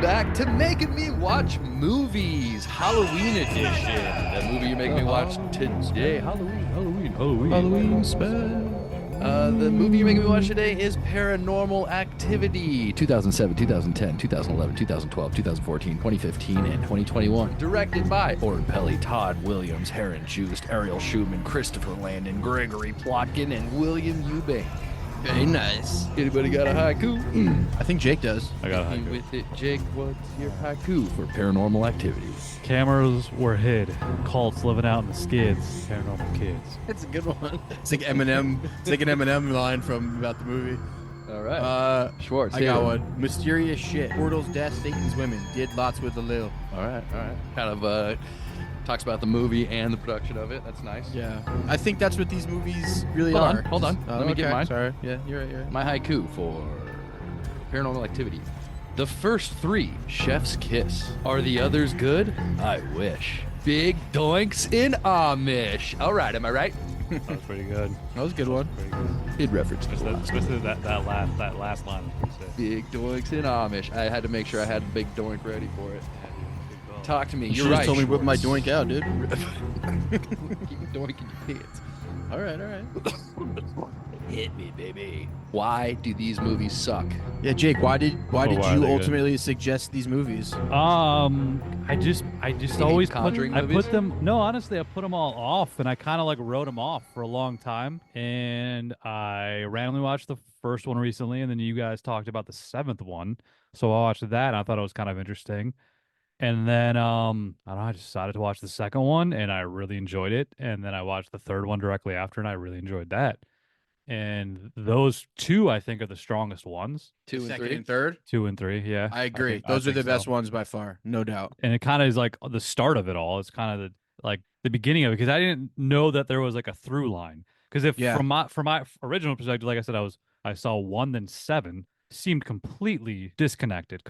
back to Making Me Watch Movies, Halloween edition. The movie you're making me watch today, Halloween special. The movie you're making me watch today is Paranormal Activity, 2007, 2010, 2011, 2012, 2014, 2015, and 2021. Directed by Oren Peli, Todd Williams, Heron Joost, Ariel Schumann, Christopher Landon, Gregory Plotkin, and William Eubank. Very nice. Anybody got a haiku? I think Jake does. I got a haiku. With it, Jake, what's your haiku for Paranormal Activity? Cameras were hid. Cults living out in the skids. Paranormal kids. It's a good one. It's like Eminem. It's like an Eminem line from about the movie. All right. Schwartz. I got one. Mysterious shit. Portals, death, Satan's women. Did lots with the Lil. All right. Kind of talks about the movie and the production of it. That's nice. Yeah. I think that's what these movies really Hold are. on. Let me get mine. Sorry. Yeah, you're right. My haiku for Paranormal Activity. The first three, Chef's Kiss. Are the others good? I wish. Big doinks in Amish. All right, am I right? That was pretty good. That was a good one. Pretty good. Good reference. Especially that last line. Big doinks in Amish. I had to make sure I had a big doink ready for it. Talk to me. You You're right. told me whip my doink out, dude. Keep doinking your pants. All right. Hit me, baby. Why do these movies suck? Yeah, Jake. Why did why are you they ultimately suggest these movies? I just always Conjuring put movies? them. No, honestly, I put them all off, and I kind of like wrote them off for a long time. And I randomly watched the first one recently, and then you guys talked about the seventh one, so I watched that, and I thought it was kind of interesting. And then I don't know, I just decided to watch the second one, and I really enjoyed it. And then I watched the third one directly after, and I really enjoyed that. And those two, I think, are the strongest ones. Two and Second three. and third. 2 and 3, yeah. I agree. I Those are think the best so. ones by far, no doubt. And it kind of is like the start of it all. It's kind of the beginning of it, because I didn't know that there was like a through line. Because from my original perspective, like I said, I saw 1 then 7. Seemed completely disconnected,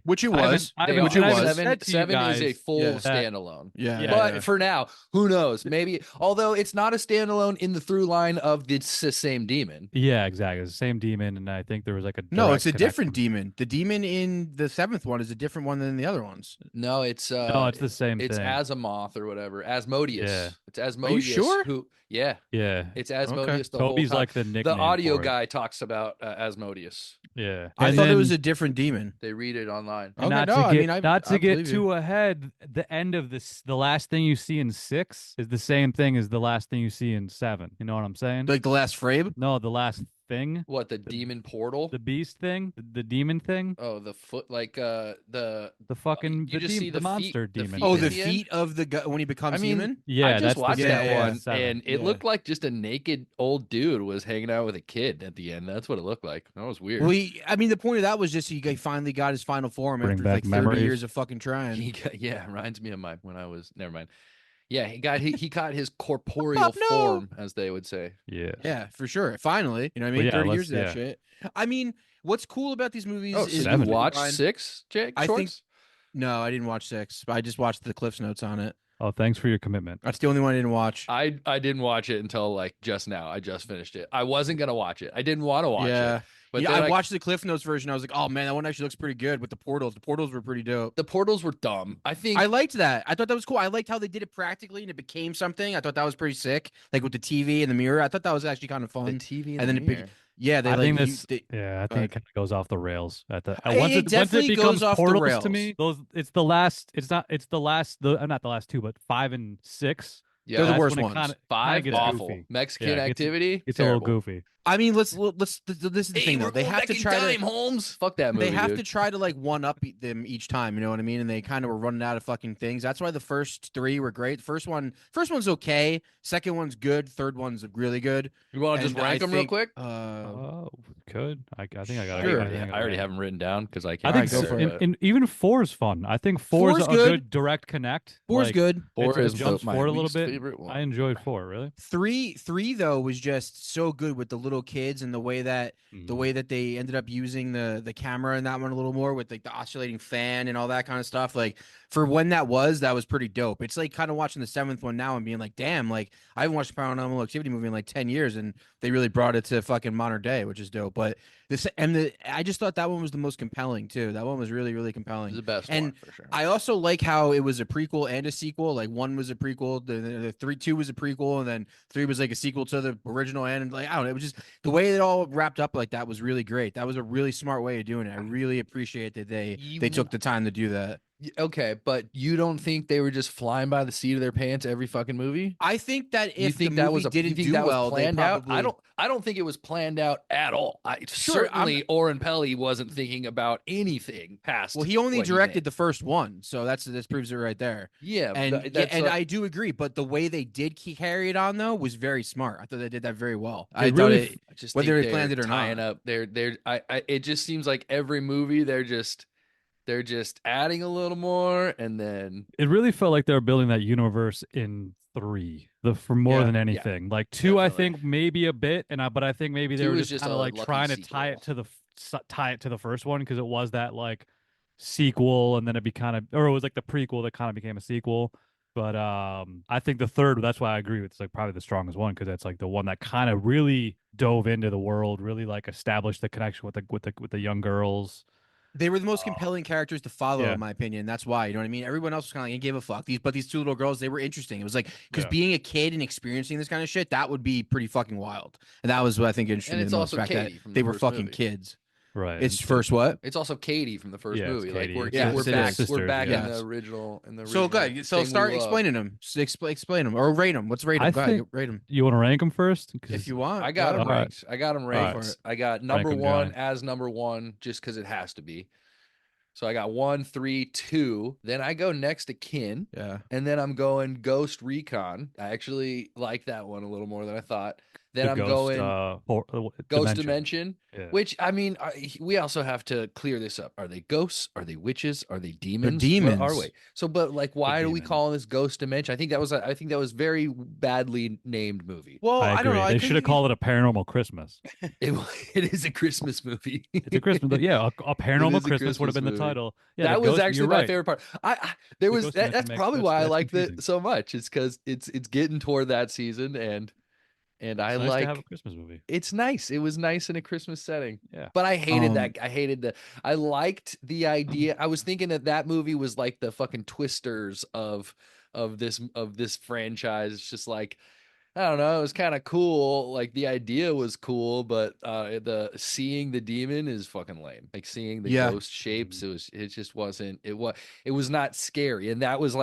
Which it was. Which it it was. Seven is a full Yeah. standalone. Yeah. But for now, who knows? Maybe, although it's not a standalone in the through line of the same demon. Yeah, exactly. It's the same demon, and I think there was like a No, it's a direct different connection. demon. The demon in the seventh one is a different one than the other ones. No, it's No, it's the same it's thing. Asimov or whatever. Asmodeus. Yeah. It's Asmodeus. sure? Yeah. Yeah, It's Asmodeus. The whole Toby's time. like the nickname. The audio for it. guy talks about Asmodeus. Yeah, I And thought it then- was a different demon. They read it online. Okay, not no, to I get, mean, I not to get believe you. too ahead. The end of this, the last thing you see in 6 is the same thing as the last thing you see in 7. You know what I'm saying? Like the last frame. No, the last thing, What, the demon portal? the beast thing, the demon thing, Oh, the foot, like the fucking you just see the the monster feet- the demon. feet Oh, in the the end? feet of the guy when he becomes I mean, human. Yeah, I just that's watched the that yeah, one, seven. and it Yeah. looked like just a naked old dude was hanging out with a kid at the end. That's what it looked like. That was weird. Well, the point of that was just he finally got his final form Bring after back like 30 memories. years of fucking trying. Yeah, reminds me of when I was. Never mind. Yeah, he got his corporeal Pop, no! form, as they would say. Yeah. Yeah, for sure. Finally, you know what I Well, mean? yeah, 30 let's- years of that yeah. shit. I mean, what's cool about these movies Oh, is so you seven. watched Redefined- 6, Jake? I think- Shorts? No, I didn't watch 6. I just watched the Cliff's Notes on it. Oh, thanks for your commitment. That's the only one I didn't watch. I didn't watch it until like just now. I just finished it. I wasn't gonna watch it. I didn't want to watch it. But yeah, then I watched the Cliff Notes version. I was like, oh man, that one actually looks pretty good with the portals. The portals were pretty dope. the portals were dumb. I think I liked that. I thought that was cool. I liked how they did it practically and it became something. I thought that was pretty sick. Like with the TV and the mirror. I thought that was actually kind of the fun. TV and then it mirror. Yeah, they I like think you- this. they- Yeah, I Go think ahead. it kind of goes off the rails at the. It Once it definitely goes becomes off the portals rails. to me, it's the last. It's not. It's the last. Not the last 2, but 5 and 6. Yeah, They're the That's worst when it ones. kinda 5 gets awful. goofy. Mexican Yeah, it gets- activity. It's terrible. a little goofy. I mean, let's. This is the thing though. They have to try time, to. Holmes. Fuck that movie. They have dude. to try to like one up them each time. You know what I mean? And they kind of were running out of fucking things. That's why the first 3 were great. The first one's okay. Second one's good. Third one's really good. You want to just And rank I them real think, quick? Oh, could I think I got Sure. it. I already have them written down because I I can't. think Alright, go for it. and even 4 is fun. I think 4 is Four's a good. good direct connect. Four's Like, good. 4 it is jumps my forward a little least bit. favorite one. I enjoyed 4. Really. Three though was just so good with the little kids and the way that they ended up using the camera in that one a little more with like the oscillating fan and all that kind of stuff. Like for when that was pretty dope. It's like kind of watching the seventh one now and being like, damn, like I haven't watched a Paranormal Activity movie in like 10 years and they really brought it to fucking modern day, which is dope. But I just thought that one was the most compelling too. That one was really, really compelling. The best And one for sure. I also like how it was a prequel and a sequel. Like one was a prequel, the two was a prequel, and then three was like a sequel to the original. And like I don't know, it was just the way it all wrapped up like that was really great. That was a really smart way of doing it. I really appreciate that they took the time to do that. Okay, but you don't think they were just flying by the seat of their pants every fucking movie? I think that You if think the that movie was didn't you think do that was well, they planned out? probably I don't think it was planned out at all. Certainly Oren Peli wasn't thinking about anything past. Well, he only what directed did. the first one, so this proves it right there. Yeah, And that's I do agree, but the way they did carry it on though was very smart. I thought they did that very well. I really I just whether think they planned it or tying not. up. It just seems like every movie they're just adding a little more, and then it really felt like they were building that universe in 3 for more Yeah, than yeah, anything. Like 2 I definitely. think maybe a bit, but I think maybe they 2 were is just just kind of a like lucky trying to tie it sequel. to the first one because it was that like sequel, and then it was like the prequel that kind of became a sequel. But I think the third, that's why I agree with, it's like probably the strongest one because that's like the one that kind of really dove into the world, really like established the connection with the young girls. They were the most compelling characters to follow, Yeah. in my opinion. That's why, you know what I mean? Everyone else was kind of like, I gave a fuck. These two little girls, they were interesting. It was like, because Yeah. being a kid and experiencing this kind of shit, that would be pretty fucking wild. And that was what I think interested And me it's the most, also the fact that Katie from they the were first fucking movie. kids. Right. It's And first what? It's also Katie from the first Yeah, it's movie. Like Katie. we're It's Yes, we're it back is. we're Sisters, back yeah. in the original So good. So thing we start love. explaining them. Explain them or rate them. Let's rate them. I Go ahead, think rate them you want to rank them first? if you want. I got Go them ahead. All right. ranked. I got them All right. ranked. I got number 'em, one Johnny. as number one just because it has to be. So I got 1, 3, 2. Then I go next to Kin. Yeah. And then I'm going Ghost Recon. I actually like that one a little more than I thought. Then The I'm ghost, going Ghost Dimension. Yeah. Which, I mean, we also have to clear this up. Are they ghosts? Are they witches? Are they demons? demons. What are we? So, but like, why do we demons. call this Ghost Dimension? I think that was very badly named movie. Well, I I agree. don't know. They should have called it a paranormal Christmas. It is a Christmas movie. It's a Christmas. Yeah, a paranormal is a Christmas would have been the Christmas movie. title. Yeah, that the was ghost, actually you're my right. favorite part. The Ghost Dimension That's makes probably that's- why I that's liked confusing. it so much. It's because it's getting toward that season, and I It's nice like to have a Christmas movie. it's nice. It was nice in a Christmas setting. Yeah. But I hated Um, I liked the idea. I was thinking that movie was like the fucking twisters of this franchise. It's just like, I don't know, it was kind of cool. Like the idea was cool, but the seeing the demon is fucking lame. Like seeing the Yeah. ghost shapes, it just wasn't. It was not scary, and that was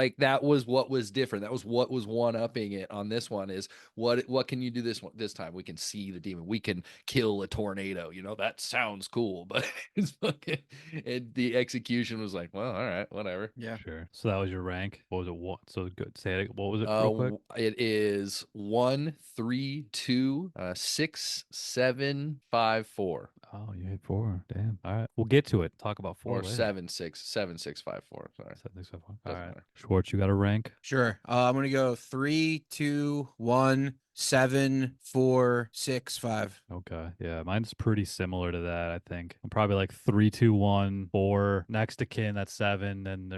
what was different. That was what was one upping it on this one. Is what can you do this time? We can see the demon. We can kill a tornado. You know, that sounds cool, but it's fucking. And the execution was like, well, all right, whatever. Yeah. Sure. So that was your rank. What was it? What? So good. Say it. What was it? Real quick. It is 1, 3, 2, 6, 7, 5, 4. Oh, you hit 4. Damn. All right. We'll get to it. Talk about 4 Or later. 7, 6, 7, 6, 5, 4. Sorry. 7, 6, 5, 4. All Doesn't right. matter. Schwartz, you got a rank? Sure. I'm gonna go 3, 2, 1, 7, 4, 6, 5. Okay. Yeah, mine's pretty similar to that, I think. I'm probably like 3, 2, 1, 4. Next to Kin, that's 7. Then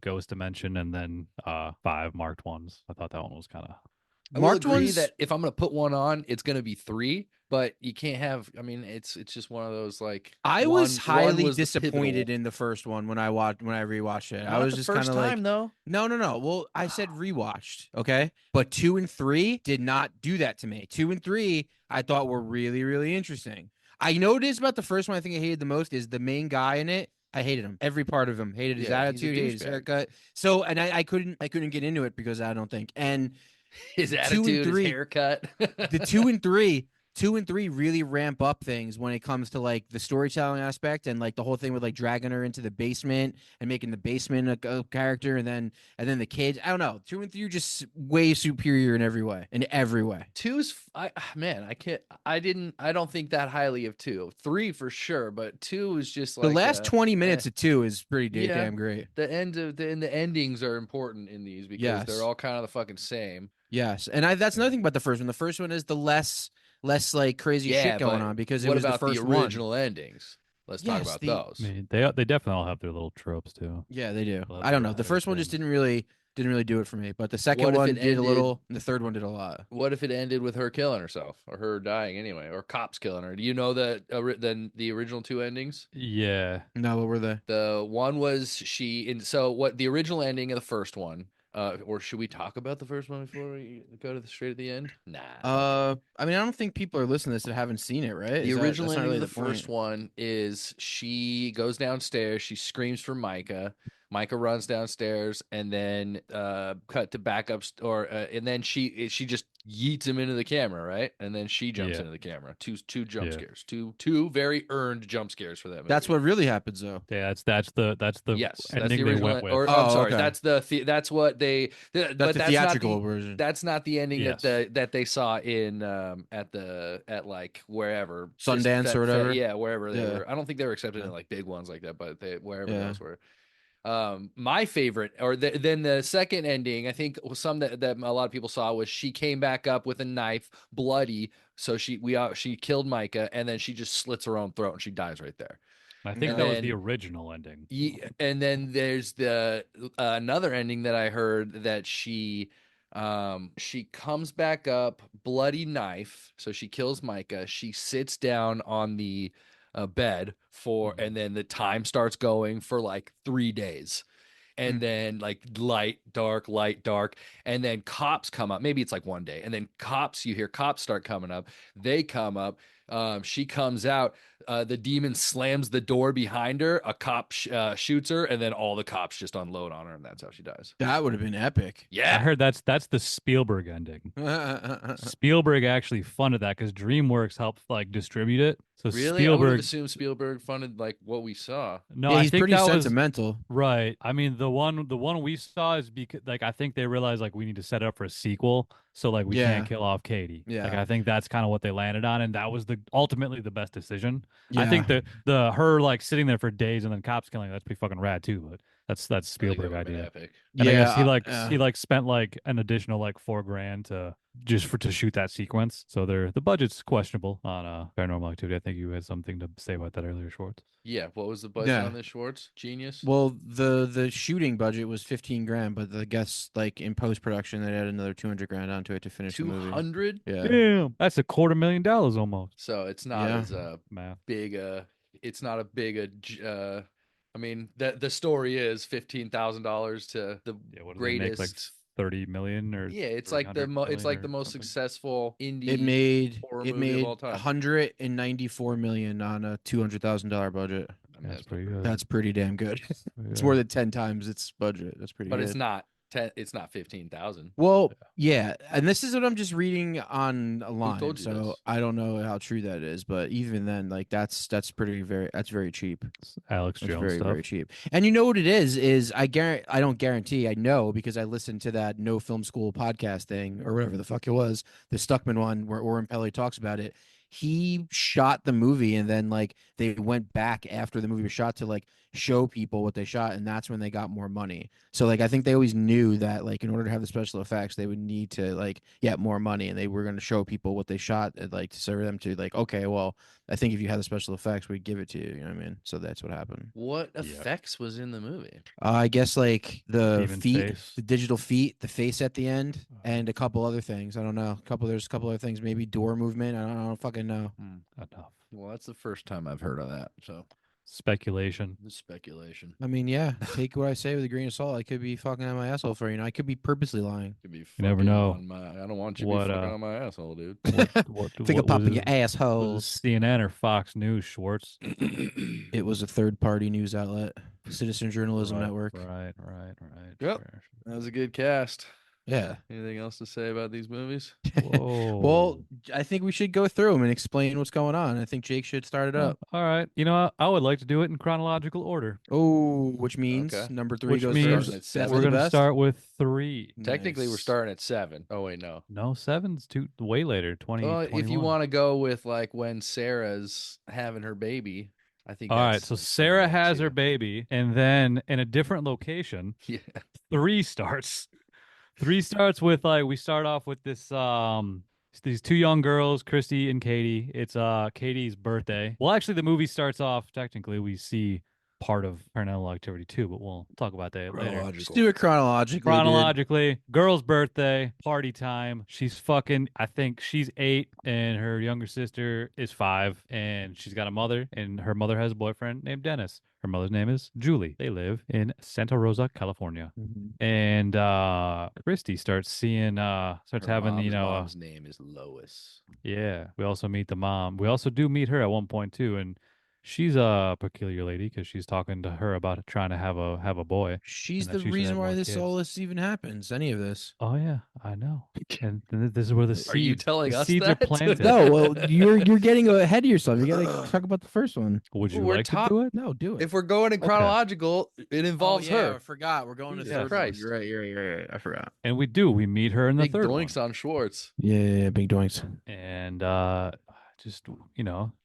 Ghost Dimension, and then 5 marked ones. I thought that one was kind of. I will Marked agree ones. that if I'm going to put one on, it's going to be 3, but you can't have. I mean, it's just one of those like. I one- was one highly was the disappointed pivotal. in the first one when I rewatched it. I Not was the just first kind of time like, though. no. Well, I said rewatched, okay? But 2 and 3 did not do that to me. 2 and 3 I thought were really, really interesting. I noticed about the first one I think I hated the most is the main guy in it. I hated him. Every part of him. Hated his Yeah, he's a attitude, hated his douchebag. haircut. So and I couldn't get into it because I don't think. And His 2 and attitude, 3 his haircut. the 2 and 3 really ramp up things when it comes to like the storytelling aspect and like the whole thing with like dragging her into the basement and making the basement a character and then the kids. I don't know. 2 and 3 are just way superior in every way. 2's I don't think that highly of 2. 3 for sure, but 2 is just like The last 20 minutes eh. of 2 is pretty Yeah. damn great. The endings are important in these because Yes. they're all kind of the fucking same. Yes, and that's another thing about the first one. The first one is the less less like crazy Yeah, shit going but on because it what was the about the first one. original endings? Let's talk Yes, about the I those. mean, they definitely all have their little tropes too. yeah they do. Well, I that's don't the know. The first one just thing. didn't really do it for me, but the second What if one it did a ended? little, and the third one did a lot. What if it ended with her killing herself or her dying anyway, or cops killing her? Do you know that then the original two endings? Yeah. No, what were they? The one was so what the original ending of the first one, or should we talk about the first one before we go to the straight at the end? Nah. Okay. I mean, I don't think people are listening to this that haven't seen it, right? The original That's not ending really of the the point. first one is she goes downstairs, she screams for Micah. Micah runs downstairs, and then cut to backup, and then she just yeets him into the camera, right? And then she jumps Yeah. into the camera. Two jump Yeah. scares, two very earned jump scares for that movie. That's what really happens, though. Yeah, that's the Yes, that's ending the they original. went with. Or I'm Oh, sorry, okay. that's what they. That's But the that's not theatrical the version. that's not the ending Yes. that they saw in at like wherever Sundance or whatever. yeah, wherever they Yeah. were. I don't think they were accepted Yeah. in like big ones like that, but they wherever Yeah. those were. My favorite, then the second ending, I think some that a lot of people saw was she came back up with a knife, bloody. So she killed Micah, and then she just slits her own throat and she dies right there. I think And that was the then- original ending. And then there's the another ending that I heard that she comes back up, bloody knife, so she kills Micah. She sits down on the bed and then the time starts going for like 3 days. And then like light, dark, and then cops come up. Maybe it's like one day, and then you hear cops start coming up. They come up. She comes out. The demon slams the door behind her. A cop shoots her, and then all the cops just unload on her, and that's how she dies. That would have been epic. I Yeah, heard that's the Spielberg ending. Spielberg actually funded that because DreamWorks helped like distribute it. So really. I would have Spielberg, assumed Spielberg funded like what we saw. no, Yeah, I he's think pretty that was sentimental. right. I mean, the one we saw is because like I think they realized like we need to set it up for a sequel, so like we Yeah. can't kill off Katie. Like Yeah. I think that's kind of what they landed on, and that was ultimately the best decision. I Yeah. think the her like sitting there for days and then cops killing her, that's pretty fucking rad too. But that's I think Spielberg that would've been idea. epic. And I guess Yeah, he like spent like an additional like $4,000 to shoot that sequence. So the budget's questionable on Paranormal Activity. I think you had something to say about that earlier, Schwartz. Yeah, what was the budget Yeah. on this, Schwartz? Genius. Well, the shooting budget was 15 grand, but I guess like in post production they had another 200 grand onto it to finish the movie. 200. Yeah. Damn, that's $250,000 almost. So it's not Yeah. as Math. big it's not a big I mean the story is $15,000 to the Yeah, what did they make, like greatest 30 million or yeah, it's like the 300 it's like million the or most something? successful indie horror It movie of made all time. 194 million on a $200,000 budget. I mean, That's pretty good. That's pretty damn good. It's Yeah. more than 10 times its budget. That's pretty but good. it's not 15,000. Well, yeah, and this is what I'm just reading online, told you so this? I don't know how true that is, but even then, like that's very cheap. It's Alex That's Jones very stuff. very cheap. And you know what it is I don't guarantee, I know because I listened to that No Film School podcast thing or whatever the fuck it was, the Stuckman one where Oren Peli talks about it. He shot the movie and then like they went back after the movie was shot to like show people what they shot, and that's when they got more money. So like I think they always knew that like in order to have the special effects they would need to like get more money, and they were going to show people what they shot and like to serve them to like, okay, well I think if you had the special effects we'd give it to you, you know what I mean? So that's what happened. What effects was in the movie? I guess like the Demon's feet, face. the digital feet, the face at the end, and a couple other things. I don't know. There's a couple other things, maybe door movement. I don't fucking know. Enough. Well, that's the first time I've heard of that. So Speculation. this is speculation. I mean, yeah, take what I say with a grain of salt. I could be fucking on my asshole for you. I could be purposely lying. Could be never fucking know. on my, I don't want you to What, be fucking on my asshole, dude. Think of popping your was assholes. it CNN or Fox News, Schwartz? It was a third-party news outlet, Citizen Journalism Right, Network. Right. Yep. Sure. That was a good cast. Yeah. Anything else to say about these movies? Whoa. Well, I think we should go through them and explain what's going on. I think Jake should start it up. All right. You know what? I would like to do it in chronological order. Oh, which means Okay. number 3 Which goes means first. at Best seven. of we're the going to best? start with 3. Technically, we're Nice. starting at 7. Oh wait, no. No, 7's too way later. 20. Well, if you 21. want to go with like when Sarah's having her baby, I think. All right. that's So seven Sarah next has her year. baby, and then in a different location, Yeah. 3 starts. 3 starts with like we start off with this It's these two young girls, Christy and Katie. It's Katie's birthday. Well, actually, the movie starts off. Technically, we see part of Paranormal Activity 2, but we'll talk about that later. Just do it chronologically. Dude. Chronologically, girl's birthday, party time. She's fucking, I think she's 8 and her younger sister is 5, and she's got a mother, and her mother has a boyfriend named Dennis. Her mother's name is Julie. They live in Santa Rosa, California. And Christy starts seeing starts having, mom's name is Lois. Yeah. We also meet the mom. We also do meet her at one point too, and she's a peculiar lady because she's talking to her about trying to have a boy. She's and the that she should reason have why more this kids. all this even happens. Any of this? Oh yeah, I know. And this is where the Are you seeds, telling the us seeds that? are planted. No, well, you're getting ahead of yourself. You gotta talk about the first one. Would you We're like to do it? No, do it. If we're going in chronological, it involves I her. forgot. We're going to Jesus third Christ. one. You're right. I forgot. And we do. We meet her in the Big third one. doinks on Schwartz. Yeah, big doinks. And just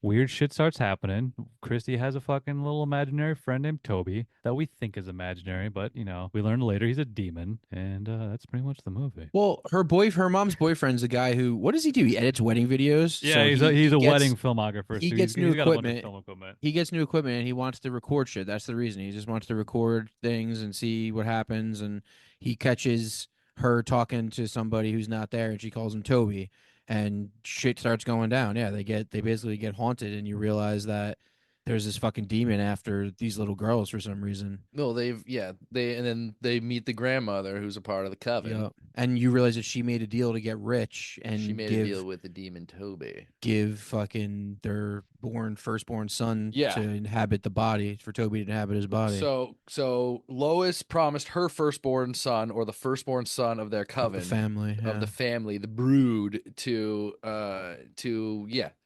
weird shit starts happening. Christy has a fucking little imaginary friend named Toby that we think is imaginary, but we learn later he's a demon, and that's pretty much the movie. Well, her mom's boyfriend's the guy who. What does he do? He edits wedding videos. Yeah, So he's a gets- wedding filmographer. he So gets new he's got a bunch of equipment. film equipment. He gets new equipment and he wants to record shit. That's the reason. He just wants to record things and see what happens. And he catches her talking to somebody who's not there, and she calls him Toby. And shit starts going down. Yeah, they basically get haunted, and you realize that there's this fucking demon after these little girls for some reason. No, and then they meet the grandmother who's a part of the coven. Yep. And you realize that she made a deal to get rich, and She made a deal with the demon Toby. give fucking their firstborn son Yeah. to inhabit the body, for Toby to inhabit his body. So Lois promised her firstborn son, or the firstborn son of their Of coven, the family, of the family, the brood,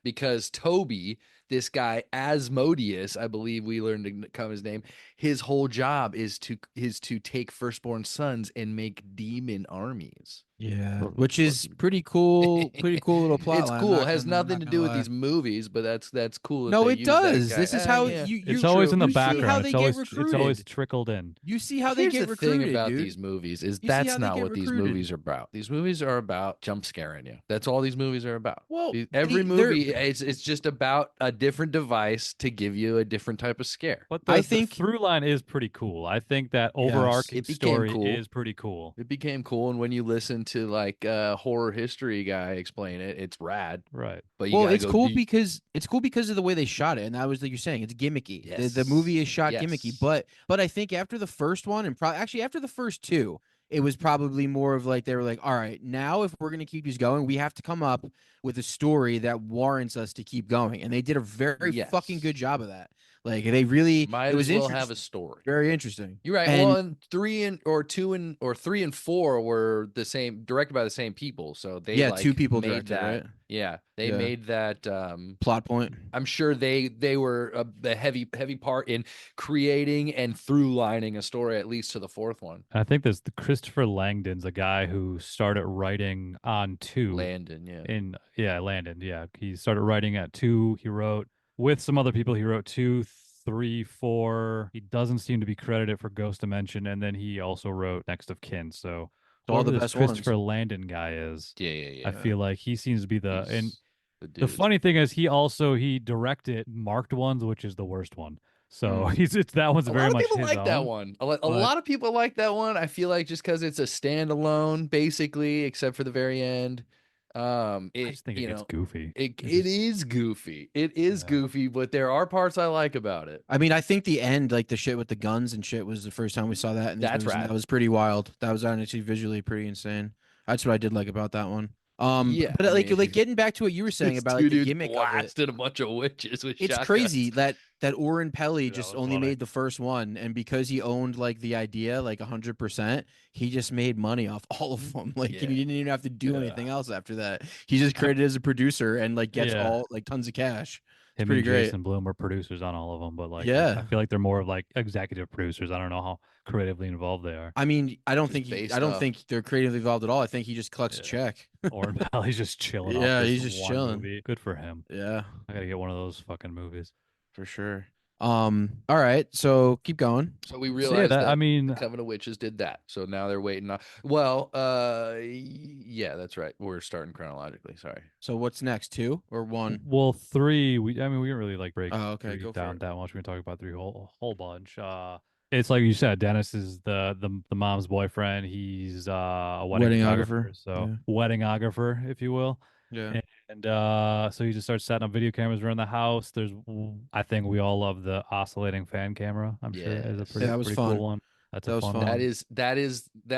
because Toby, this guy Asmodeus, I believe we learned to come his name. His whole job is to take firstborn sons and make demon armies. Yeah, which is pretty cool. Pretty cool little plot. It's line. cool. I'm It has not nothing to gonna do with lie. these movies, but that's cool. that No, they it use that does. guy. This is how Yeah. you. It's always in the you see how background. they It's get always recruited. trickled in. You see how they Here's get the recruited, thing about dude. these movies is You see that's how they not get what these recruited. movies are about. These movies are about jump scaring you. That's all these movies are about. Well, Every they're- movie, it's just about a different device to give you a different type of scare. But I the think- through line is pretty cool. I think that overarching it became story cool. is pretty cool. It became cool, and when you listen to like a horror history guy explain it, it's rad. Right. But you Well, gotta it's go cool deep. because of the way they shot it, and that was like you're saying, it's gimmicky. The Yes. movie is shot gimmicky, Yes. but I think after the first one, and actually after the first two, it was probably more of like they were like, all right, now if we're gonna keep these going, we have to come up with a story that warrants us to keep going, and they did a very Yes. fucking good job of that. Like they really, Might it was as well have a interesting. story. Very interesting. You're right. And- Well, and 3 and 4 were the same, directed by the same people. So they two people made directed, that. right? Yeah, they Yeah. made that. Plot point. I'm sure they were the heavy part in creating and through lining a story, at least to the fourth one. I think there's Christopher Langdon's a guy who started writing on 2. Landon, Landon. Yeah, he started writing at 2. He wrote with some other people. He wrote 2, 3, 4. He doesn't seem to be credited for Ghost Dimension, and then he also wrote Next of Kin. So All whoever the this best ones. Christopher Landon guy is, yeah. I feel like he seems to be the and He's the the dude. funny thing is he directed marked ones, which is the worst one. So Mm. it's that one's A very lot of much people his like that own. one. A lot of people like that one. I feel like just because it's a standalone, basically, except for the very end. I just think it you gets know, goofy. It It's is goofy. It is Yeah. goofy, but there are parts I like about it. I mean, I think the end, like the shit with the guns and shit, was the first time we saw that. In these That's movies, and rad. that was pretty wild. That was actually visually pretty insane. That's what I did like about that one. Yeah, but I like mean, getting back to what you were saying These about two like the dudes gimmick of it. blasted a bunch of witches with It's shotguns. crazy that Oren Peli That just was only funny. made the first one, and because he owned like the idea like 100%, he just made money off all of them. Like Yeah. he didn't even have to do Yeah. anything else after that. He just credited as a producer and like gets Yeah. all like tons of cash. Him pretty and great. Jason Blum were producers on all of them, but like, Yeah. I feel like they're more of like executive producers. I don't know how creatively involved they are. I mean, I don't Just think based I don't off- think they're creatively involved at all. I think he just collects a Yeah. check. Oren Peli's just chilling. Yeah, off this he's just one chilling. movie. Good for him. Yeah, I gotta get one of those fucking movies. for sure. All right, so keep going. So we So yeah, realized that I that the mean, Coven of Witches did that. So now they're waiting on. Well, yeah, that's right. We're starting chronologically. Sorry. So what's next? Two or one? well, three. I mean, we didn't really like break Oh, okay, three go for down it. that much. We can talk about three whole bunch. It's like you said, Dennis is the mom's boyfriend. He's a wedding Weddingographer. photographer, so Yeah. weddingographer, if you will. Yeah. And so he just starts setting up video cameras around the house. I think we all love the oscillating fan camera. I'm sure is a Yeah, pretty Yes. that was pretty cool fun. one. That's a That was fun fun. That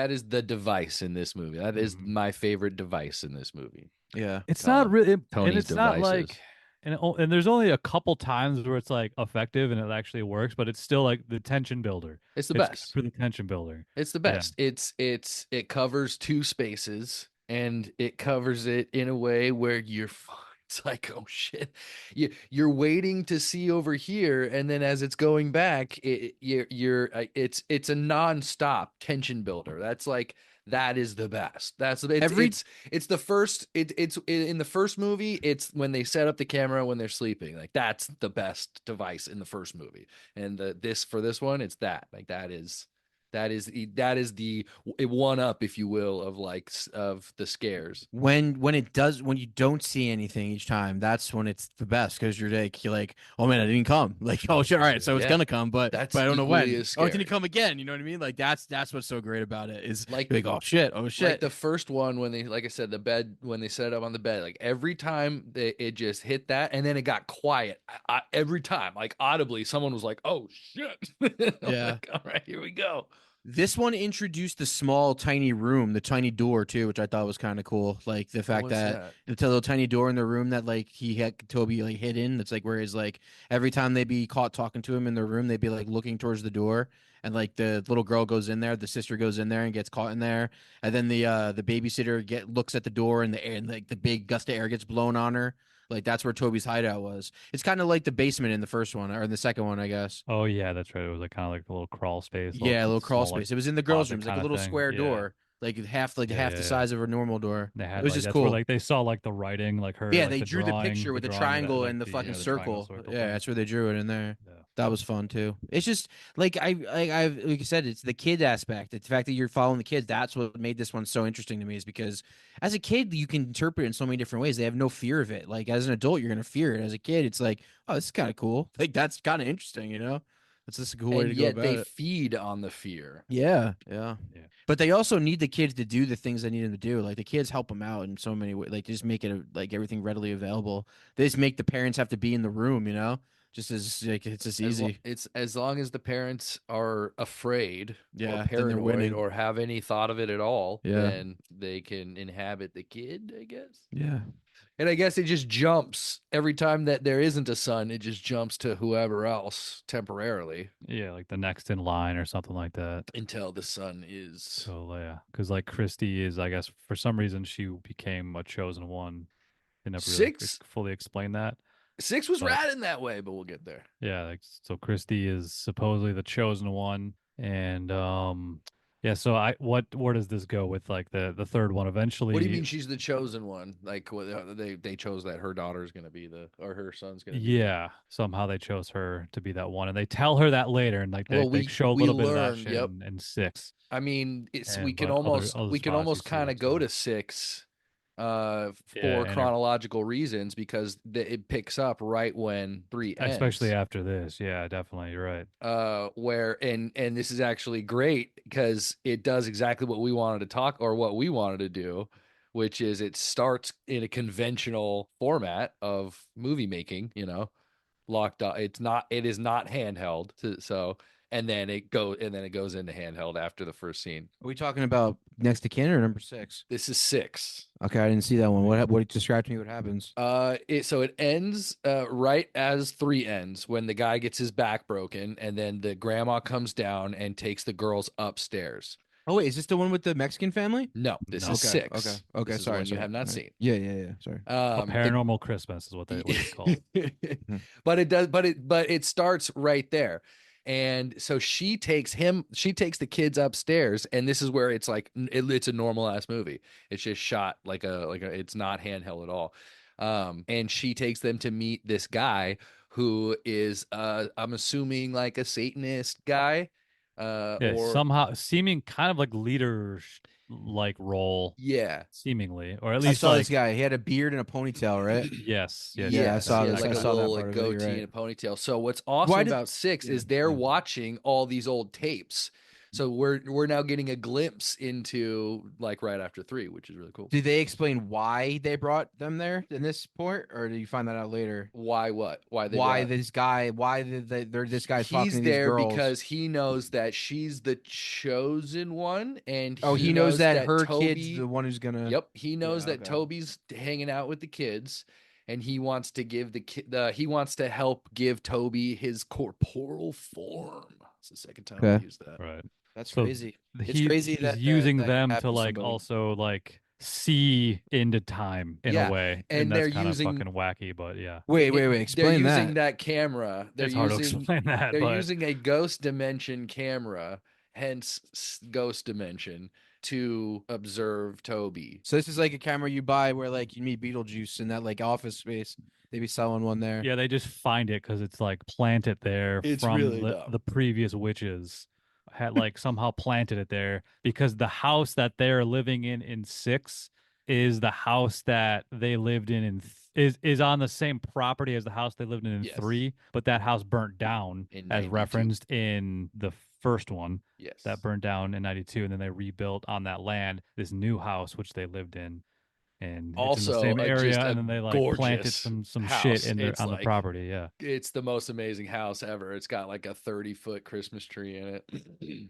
one. is the device in this movie. That is Mhm. my favorite device in this movie. Yeah. It's not really, and Tony's it's not like, devices. and there's only a couple times where it's like effective and it actually works, but it's still like the tension builder. It's the It's good best. for the tension builder. It's the Yeah. best. It covers two spaces and it covers it in a way where it's like, oh shit. You're waiting to see over here, and then as it's going back, it's a non-stop tension builder. That's like that is the best. That's Every it's the first it's in the first movie, it's when they set up the camera when they're sleeping. Like that's the best device in the first movie. And this for this one, it's that. Like that is the one up, if you will, of of the scares. when you don't see anything each time, that's when it's the best because you're like, oh man, it didn't come. Like, oh shit, all right, so it's Yeah, gonna come, but that's I don't know equally when. as Oh, it's gonna scary. come again. You know what I mean? Like that's what's so great about it is Like you're like, oh shit, oh like shit. the first one when they, like I said, the bed when they set it up on the bed, like every time it just hit that, and then it got quiet. Every time, like audibly, someone was like, "Oh shit!" I'm Yeah. like, all right, here we go. This one introduced the small, tiny room, the tiny door too, which I thought was kind of cool. Like the fact What's that that? it's a little tiny door in the room that like he had Toby like hidden. That's like where he's like every time they'd be caught talking to him in their room, they'd be like looking towards the door, and like the little girl goes in there, the sister goes in there and gets caught in there, and then the babysitter looks at the door and the air and like the big gust of air gets blown on her. Like that's where Toby's hideout was. It's kind of like the basement in the first one or in the second one, I guess. Oh yeah, that's right. It was like kind of like a little crawl space, Yeah, a little crawl small like space. It was in the girls' closet rooms, like a kind of little thing. square Yeah. door, like Yeah, half yeah, the yeah. size of a normal door. They It had was like just that's where cool. like they saw like the writing, like her Yeah, like they the drew the drawing, picture with the drawing of it, triangle like and the fucking the triangle circle. circle Yeah, thing. that's where they drew it in there. Yeah. That was fun too. It's just like like I said, it's the kid aspect. It's the fact that you're following the kids. That's what made this one so interesting to me. Is because as a kid, you can interpret it in so many different ways. They have no fear of it. Like as an adult, you're gonna fear it. As a kid, it's like, oh, this is kind of cool. Like that's kind of interesting. You know, that's just a cool way And to go yet about they it. feed on the fear. Yeah, yeah. Yeah. But they also need the kids to do the things they need them to do. Like the kids help them out in so many ways. Like just make it like everything readily available. They just make the parents have to be in the room. You know, just as like it's just easy. It's as long as the parents are afraid or Yeah, then they're paranoid winning. or have any thought of it at all, Yeah, then they can inhabit the kid, I guess. yeah, And I guess it just jumps every time that there isn't a son, it just jumps to whoever else temporarily Yeah, like the next in line or something like that. until the son is. So yeah, because like Christy is, I guess for some reason she became a chosen one. They never really Six fully explained that, six was but rad in that way, but we'll get there. yeah, like so Christy is supposedly the chosen one, and yeah. So where does this go with like the third one? What do you Eventually, mean she's the chosen one? Like they chose that her daughter's gonna be or her son's gonna be. yeah, somehow they chose her to be that one, and they tell her that later, and like Well, they show a we little bit of that learn. shit Yep. in six, I mean, it's and but other we can spots you almost see kind it of go too. to six Yeah, for and her, chronological reasons because it picks up right when three especially ends. after this. Yeah, definitely, you're right. Where and this is actually great because it does exactly what we wanted to talk or what we wanted to do, which is it starts in a conventional format of movie making, locked up. It is not handheld. So and then it goes into handheld after the first scene. Are we talking about next to kin or number 6? This is six. Okay, I didn't see that one. What describe to me what happens? It ends right as three ends when the guy gets his back broken, and then the grandma comes down and takes the girls upstairs. Oh wait, is this the one with the Mexican family? No, this No. is Okay, six. okay. This is Sorry, one you sorry. have not All right. seen. Yeah, yeah, yeah. Sorry. A paranormal Christmas is what it's called. But it does, but it starts right there. And so she takes the kids upstairs, and this is where it's like it's a normal ass movie. It's just shot it's not handheld at all. And she takes them to meet this guy who is I'm assuming like a Satanist guy. Yeah, Or somehow seeming kind of like leader like role, yeah. seemingly, or at I least saw this like guy. He had a beard and a ponytail, right? yes, Yeah, I saw He had this. that like I a guy. saw that little part like of it. You're goatee right. and a ponytail. So what's awesome Why did? about six Yeah, is they're yeah. watching all these old tapes. So we're now getting a glimpse into like right after three, which is really cool. Did they explain why they brought them there in this port, or did you find that out later? Why what? Why they Why brought this guy? Why did this guy's talking he's to these there girls? because he knows that she's the chosen one, and Oh, he he knows knows that that her kid's Toby. the one who's gonna. Yep, he knows Yeah. that Okay. Toby's hanging out with the kids, and he wants to give he wants to help give Toby his corporal form. It's the second time I Okay. used that. Right. That's So crazy. It's he's crazy that using that could them happen to to like somebody. also like see into time in a Yeah, way, and and that's they're kind of using fucking wacky, but yeah, Wait. they're Explain using that. that camera. it's hard to explain that, They're but using a ghost dimension camera, hence ghost dimension, to observe Toby. So this is like a camera you buy where like you meet Beetlejuice in that like office space. They be selling one there. yeah, they just find it because it's like planted there It's from really dumb. the previous witches had like somehow planted it there because the house that they're living in six is the house that they lived in is on the same property as the house they lived in Yes. three, but that house burnt down In as 92. referenced in the first one Yes. that burnt down in 92, and then they rebuilt on that land this new house which they lived in, and it's in the Also, same area, just a and then they like planted gorgeous some shit house. in there It's on the like property. Yeah. it's the most amazing house ever. It's got like a 30-foot Christmas tree in it.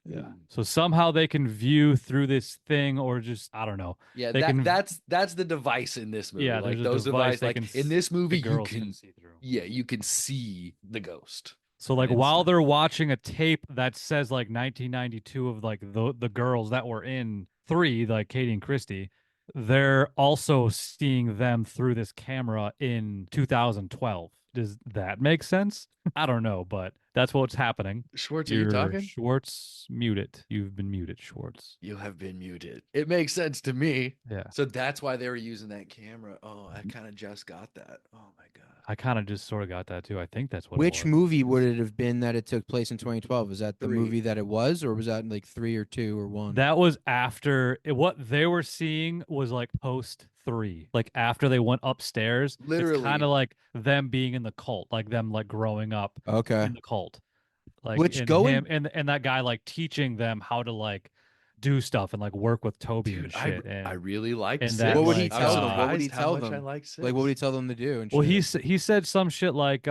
Yeah. So somehow they can view through this thing, or just I don't know. Yeah, They can. that's the device in this movie. Yeah, Like there's a those device devices, they like can. in this movie, The you girls can see through. you can see the ghost. So like It's while they're watching a tape that says like 1992 of like the girls that were in three, like Katie and Christy, they're also seeing them through this camera in 2012. Does that make sense? I don't know, but that's what's happening. Schwartz, are you talking? Schwartz, mute it. You've been muted, Schwartz. You have been muted. It makes sense to me. Yeah. So that's why they were using that camera. Oh, I kind of just got that. Oh my god. I kind of just sort of got that too. I think that's what Which it was. movie would it have been that it took place in 2012? Was that the Three. movie that it was, or was that like 3 or 2 or 1? That was after what they were seeing was like post three, like after they went upstairs. Literally. It's kind of like them being in the cult, like them like growing up Okay. in the cult, like Which and going- him and that guy like teaching them how to like do stuff and like work with Toby and Dude, shit. I really liked and Six. that, What would he like, tell them? What would he surprised how tell much them? I liked Six. Like, what would he tell them to do? And well, shit? he said some shit like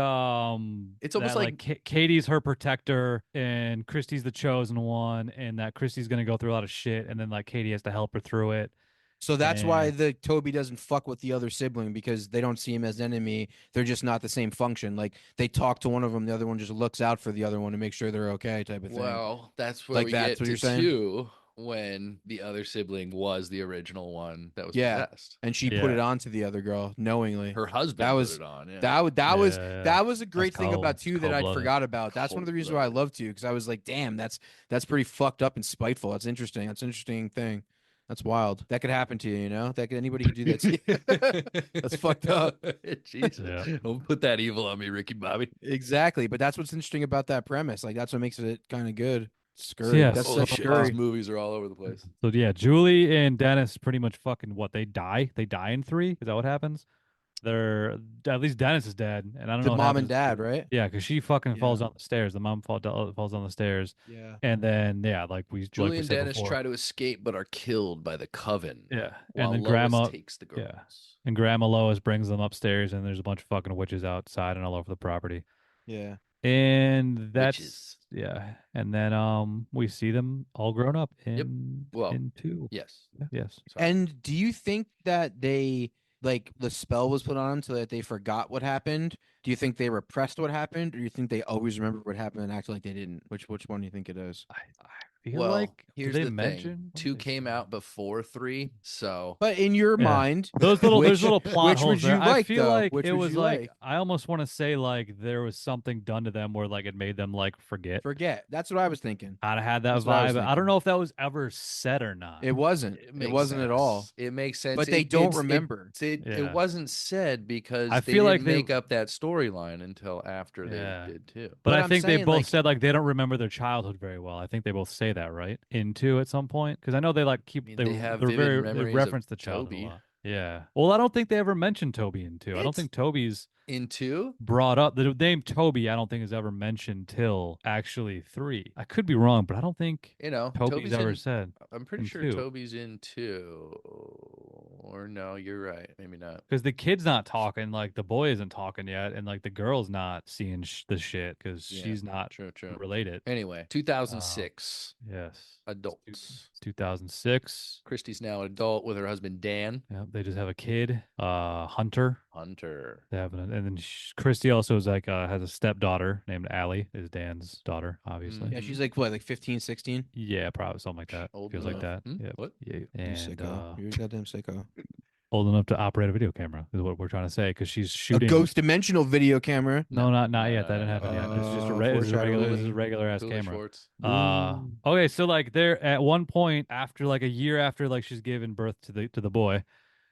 It's almost that, like- Katie's her protector and Christy's the chosen one, and that Christy's gonna go through a lot of shit, and then like Katie has to help her through it. So that's why and- the Toby doesn't fuck with the other sibling, because they don't see him as an enemy. They're just not the same function. Like they talk to one of them, the other one just looks out for the other one to make sure they're okay, type of thing. Well, that's where Like we that's get what to you're saying? 2 when the other sibling was the original one that was Yeah. possessed. And she put Yeah. it on to the other girl knowingly. Her husband That put was- it on. Yeah. That was a great thing about It's 2 that I cold-blooded. forgot about. That's one of the reasons why I Cold-blooded. love 2, because I was like, damn, that's pretty fucked up and spiteful. That's interesting. That's an interesting thing. That's wild. That could happen to you, you know? Anybody could do that to you. That's fucked up. Jesus. Yeah. Don't put that evil on me, Ricky Bobby. Exactly. But that's what's interesting about that premise. Like that's what makes it kind of good. Scurry. yeah, That's so- so Oh, shit, scurry. these movies are all over the place. So yeah, Julie and Dennis pretty much fucking what they die. They die in 3. Is that what happens? They're at least Dennis is dead, and I don't The know. what mom and happens dad, to- right? Yeah, because she fucking falls Yeah. down the stairs. The mom falls down the stairs, Yeah. and then yeah, like we Julie like we and said Dennis before. try to escape but are killed by the coven. Yeah, While and then Lois Grandma takes the girls. yeah. and Grandma Lois brings them upstairs, and there's a bunch of fucking witches outside and all over the property. Yeah. And that's Witches. yeah, and then we see them all grown up in Well, in 2. Yes. Yes. Sorry. And do you think that they like the spell was put on them so that they forgot what happened? Do you think they repressed what happened, or do you think they always remember what happened and act like they didn't? Which one do you think it is? feel Well, like did here's they the thing. mention what did 2 they came say? out before 3, so But in your Yeah. mind, There's little plot which holes would you there. I like feel though? like Which it would was you like like? I almost want to say like there was something done to them where like it made them like forget. Forget. That's what I was thinking. Kind of had that That's what I was vibe. I don't thinking. know if that was ever said or not. It wasn't. it It makes wasn't sense. at all. It makes sense. But they don't remember. It Yeah. wasn't said because I they feel like didn't they- make up that storyline until after Yeah. they did too. But But I I'm think they saying, both like- said like they don't remember their childhood very well. I think they both say that, right? In 2 at some point, because I know they like keep I mean, they they have they're vivid very they memories of reference the childhood Toby. a lot. Yeah. Well, I don't think they ever mentioned Toby in 2. I don't It's- think Toby's In 2, brought up. The name Toby, I don't think is ever mentioned till actually 3. I could be wrong, but I don't think Toby's Toby's ever in. said. I'm pretty in sure 2. Toby's in 2. Or no, you're right. Maybe not. Because the kid's not talking, like the boy isn't talking yet, and like the girl's not seeing the shit because Yeah, she's not True. related. Anyway, 2006. Yes. Adults. 2006. Christy's now an adult with her husband Dan. Yeah, they just have a kid, Hunter. Hunter. They have and then Christy also is like has a stepdaughter named Allie, is Dan's daughter, obviously. Yeah, she's like what, like 15, 16? Yeah, probably something like that. Old Feels like enough. that. Hmm? Yeah. What? Yeah. You And sicko. You're a goddamn sicko. old enough to operate a video camera is what we're trying to say because she's A shooting. ghost dimensional video camera. No, not No, yet. That no, didn't no, happen no. yet. This is just a Foreshadowing. this is a regular ass Cooley camera. Schwartz. Okay, so like they're at one point after like a year after like she's given birth to the boy,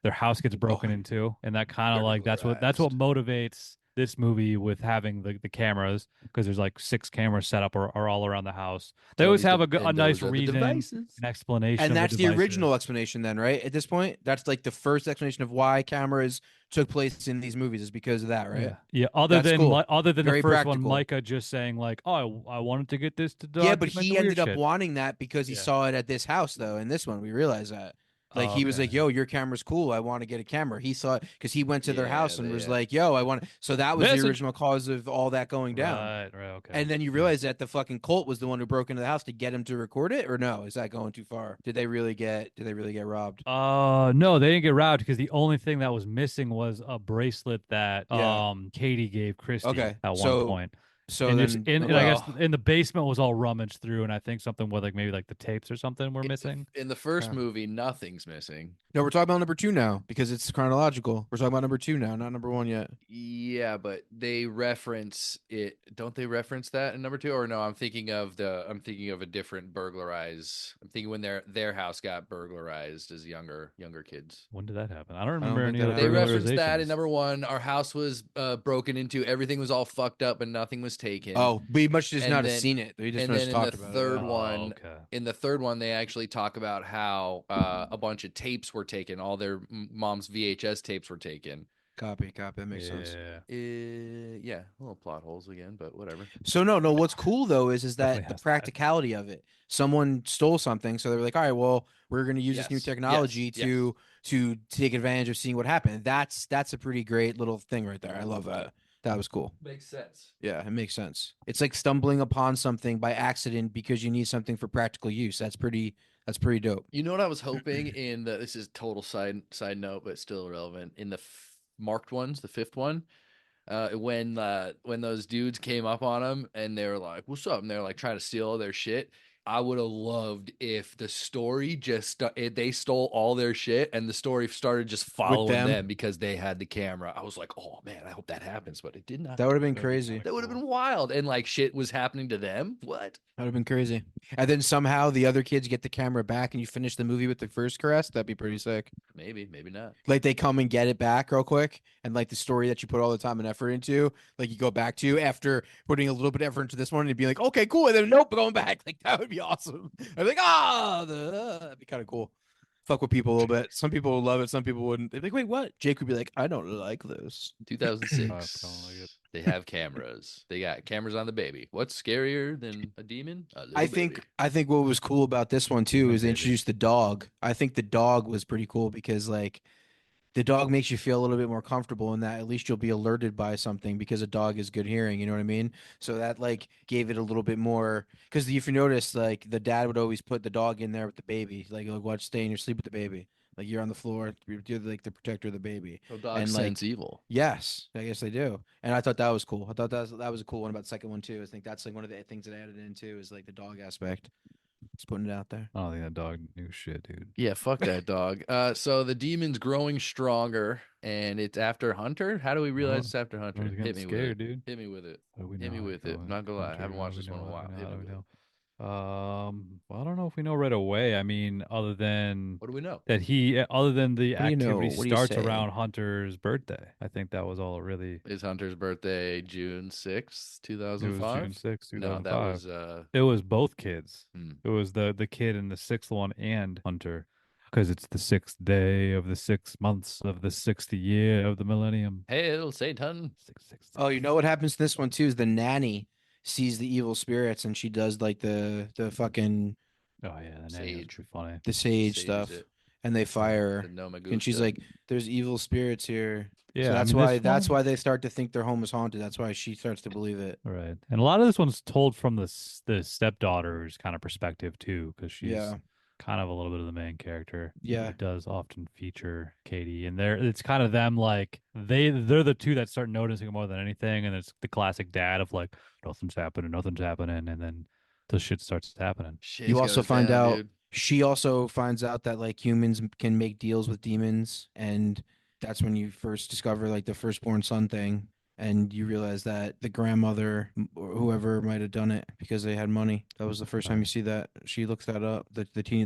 their house gets broken boy. into, and that kind of like that's what motivates this movie with having the cameras because there's like 6 cameras set up or all around the house. They always have a nice reason, an explanation, And of that's the devices. original explanation then, right? At this point, that's like the first explanation of why cameras took place in these movies is because of that, right? Yeah, yeah. Other That's than cool. other than Very the first one, practical. Micah just saying like, "Oh, I wanted to get this to Yeah, but document he the weird ended up shit." wanting that because he Yeah. saw it at this house, though. In this one, we realize that. Like he was Okay. like, "Yo, your camera's cool. I want to get a camera." He saw it because he went to their Yeah, house and they, was like, "Yo, I want." So that was Message. the original cause of all that going down. Right, okay. And then you realize that the fucking cult was the one who broke into the house to get him to record it, or no? Is that going too far? Did they really get robbed? No, they didn't get robbed because the only thing that was missing was a bracelet that Yeah. Katie gave Christy Okay, at so- one point. So And, then, just and I guess well- in the basement was all rummaged through, and I think something with like maybe like the tapes or something were In the- missing. In the first Okay. movie, nothing's missing. no, we're talking about number 2 now because it's chronological. We're talking about number 2 now, not number 1 yet. Yeah, but they reference it. Don't they reference that in number 2? Or no, I'm thinking of a different burglarize. I'm thinking when their house got burglarized as younger kids. When did that happen? I don't don't remember think any of that the They happened. referenced that in burglarizations. number 1. Our house was broken into. Everything was all fucked up, and nothing was taken. Oh, we must just And not then- have seen it. We just and must then have in talked the about third it. one, Okay. in the third one, they actually talk about how a bunch of tapes were taken. All their mom's VHS tapes were taken. Copy. That makes sense. Yeah. Yeah, little plot holes again, but whatever. So no. What's cool though is Definitely that the has that. practicality of it. Someone stole something, so they were like, "All right, well, we're going to use this new Yes, technology yes, to take advantage of seeing what happened." That's a pretty great little thing right there. I love that. That was cool. Makes sense. Yeah, it makes sense. It's like stumbling upon something by accident because you need something for practical use. That's pretty dope. You know what I was hoping in the this is total side note, but still relevant. In the marked ones, the 5th one, when those dudes came up on them and they were like, "What's up?" and they're like trying to steal all their shit. I would have loved if the story just they stole all their shit and the story started just following them? them because they had the camera. I was like, "Oh man, I hope that happens," but it did not. That would have been That'd be crazy. kinda That would have been wild, and like shit was happening to them. What? That would have been crazy. And then somehow the other kids get the camera back and you finish the movie with the first caress. That'd be pretty sick. Maybe not. Like they come and get it back real quick, and like the story that you put all the time and effort into, like you go back to after putting a little bit of effort into this one and be like, okay, cool, and then nope, going back. Like that would be awesome. I'd be like, that'd be kind of cool. Fuck with people a little bit. Some people would love it, some people wouldn't. They'd be like, wait, what? Jake would be like, I don't like this. 2006. don't like it. They have cameras. They got cameras on the baby. What's scarier than a demon? A little I baby. think what was cool about this one too Little is they baby. introduced the dog. I think the dog was pretty cool because like the dog makes you feel a little bit more comfortable in that at least you'll be alerted by something because a dog is good hearing, you know what I mean? So that like gave it a little bit more because if you notice, like the dad would always put the dog in there with the baby, like watch stay in your sleep with the baby. Like you're on the floor, you're like the protector of the baby. No dog and, like, sense evil. Yes, I guess they do. And I thought that was cool. I thought that was a cool one about the second one too. I think that's like one of the things that I added into is like the dog aspect. Just putting it out there. I don't think that dog knew shit, dude. Yeah, fuck that dog. So the demon's growing stronger, and it's after Hunter. How do we realize it's after Hunter? Everyone's Hit getting me with scared, it. dude. Hit me with it. How do we Hit know me how with you it. go? Not gonna lie, I Hunter, haven't how watched do we this one in a know? How while. do we Hit know? me How do with we it. know? Well, I don't know if we know right away. I mean, other than What do we know? that other than the What do you know? activity What do you starts say? around Hunter's birthday. I think that was all really. Is Hunter's birthday June 6th, It was 2005? June 6th, No, that 2005. was It was both kids. hmm. It was the kid in the sixth one and Hunter, because it's the sixth day of the 6 months of the sixth year of the millennium. Hail Satan. Six. Oh, you know what happens to this one too is the nanny sees the evil spirits and she does like the fucking Oh yeah, the nanny was Sage. pretty funny. the sage Sages stuff, it. and they The fire her. And she's Nomagusta. like, "There's evil spirits here." Yeah, So I that's mean, why this one, they start to think their home is haunted. That's why she starts to believe it. right, and a lot of this one's told from the stepdaughter's kind of perspective too, because she's Yeah. kind of a little bit of the main character. Yeah. It does often feature Katie, and it's kind of them like they're the two that start noticing it more than anything, and it's the classic dad of like nothing's happening, and then the shit starts happening. Shit You also goes find down, out dude. she also finds out that like humans can make deals with demons, and that's when you first discover like the firstborn son thing, and you realize that the grandmother or whoever might have done it because they had money. That was the first time you see that. She looks that up. The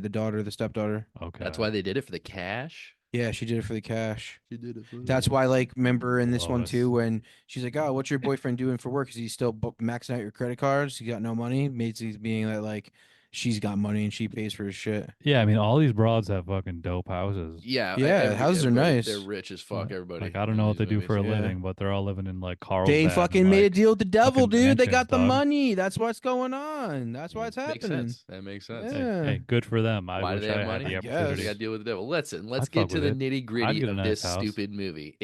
daughter, the stepdaughter. Okay, That's why they did it for the cash. Yeah, she did it for the cash. She did it for That's why, like, remember in this one Lois. too, when she's like, "Oh, what's your boyfriend doing for work? Is he still maxing out your credit cards? You got no money?" Maisie's being that like she's got money and she pays for his shit. Yeah, I mean, all these broads have fucking dope houses. Yeah, Yeah, houses are everybody, nice. they're rich as fuck. Everybody. Like, I don't in know what these they do movies. for a Yeah. living, but they're all living in like Carlsbad. They and, fucking made a like, deal with the devil, fucking dude. They mansions, got the dog. money. That's what's going on. That's why it's Makes happening. sense. That makes sense. Hey, Yeah. hey, good for them. I Why do wish they I have had money? the I guess. They opportunity. got to deal with the devil. Listen, let's I'd get fuck to with the it. nitty I'd gritty get a of nice this house. stupid movie.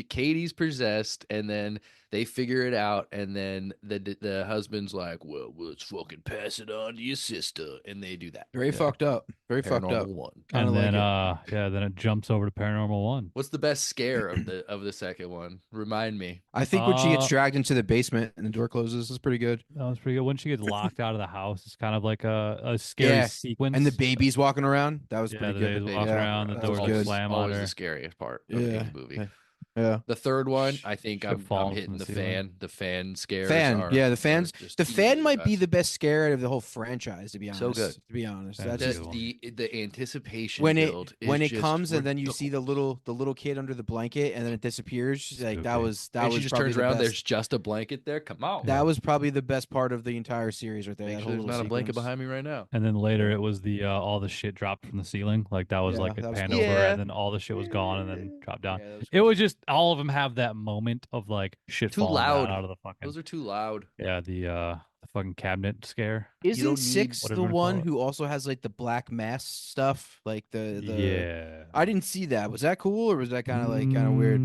Katie's possessed, and then they figure it out, and then the husband's like, "Well, let's fucking pass it on to your sister," and they do that. Very fucked up. Very fucked up. Paranormal One. Kind of And like then, it. then it jumps over to Paranormal One. What's the best scare of the second one? Remind me. I think when she gets Uh, dragged into the basement and the door closes is pretty good. That was pretty good. When she gets locked out of the house, it's kind of like a scary Yeah, sequence. And the baby's walking around. That was Yeah, pretty the good. baby's baby's walking Yeah, around, the that doors was just good. slam on Always her. the scariest part of Yeah. any movie. Yeah. The third one, I think Should've I'm fallen hitting from the the ceiling. fan. The fan scares Fan, are yeah, the are fans. just The fan easily might be best. the best scare out of the whole franchise, to be honest. So good. To be honest, Fan's that's a just good one. The anticipation when it build is when it just comes and then you see ridiculous. the little kid under the blanket and then it disappears. She's like that Spooky. was And she just probably turns the around. best. There's just a blanket there. Come on. That was probably the best part of the entire series right there. Make that sure whole there's little not a blanket sequence. behind me right now. And then later it was the all the shit dropped from the ceiling. Like that was Yeah, like it that was panned cool. over, Yeah. and then all the shit was gone, and then dropped down. Yeah, that was It cool. was just all of them have that moment of like shit Too falling loud. down out of the fucking Those are too loud. the fucking cabinet scare. Isn't don't need Six whatever the you wanna one call it. who also has like the black mass stuff? Like the Yeah. I didn't see that. Was that cool or was that kind of weird?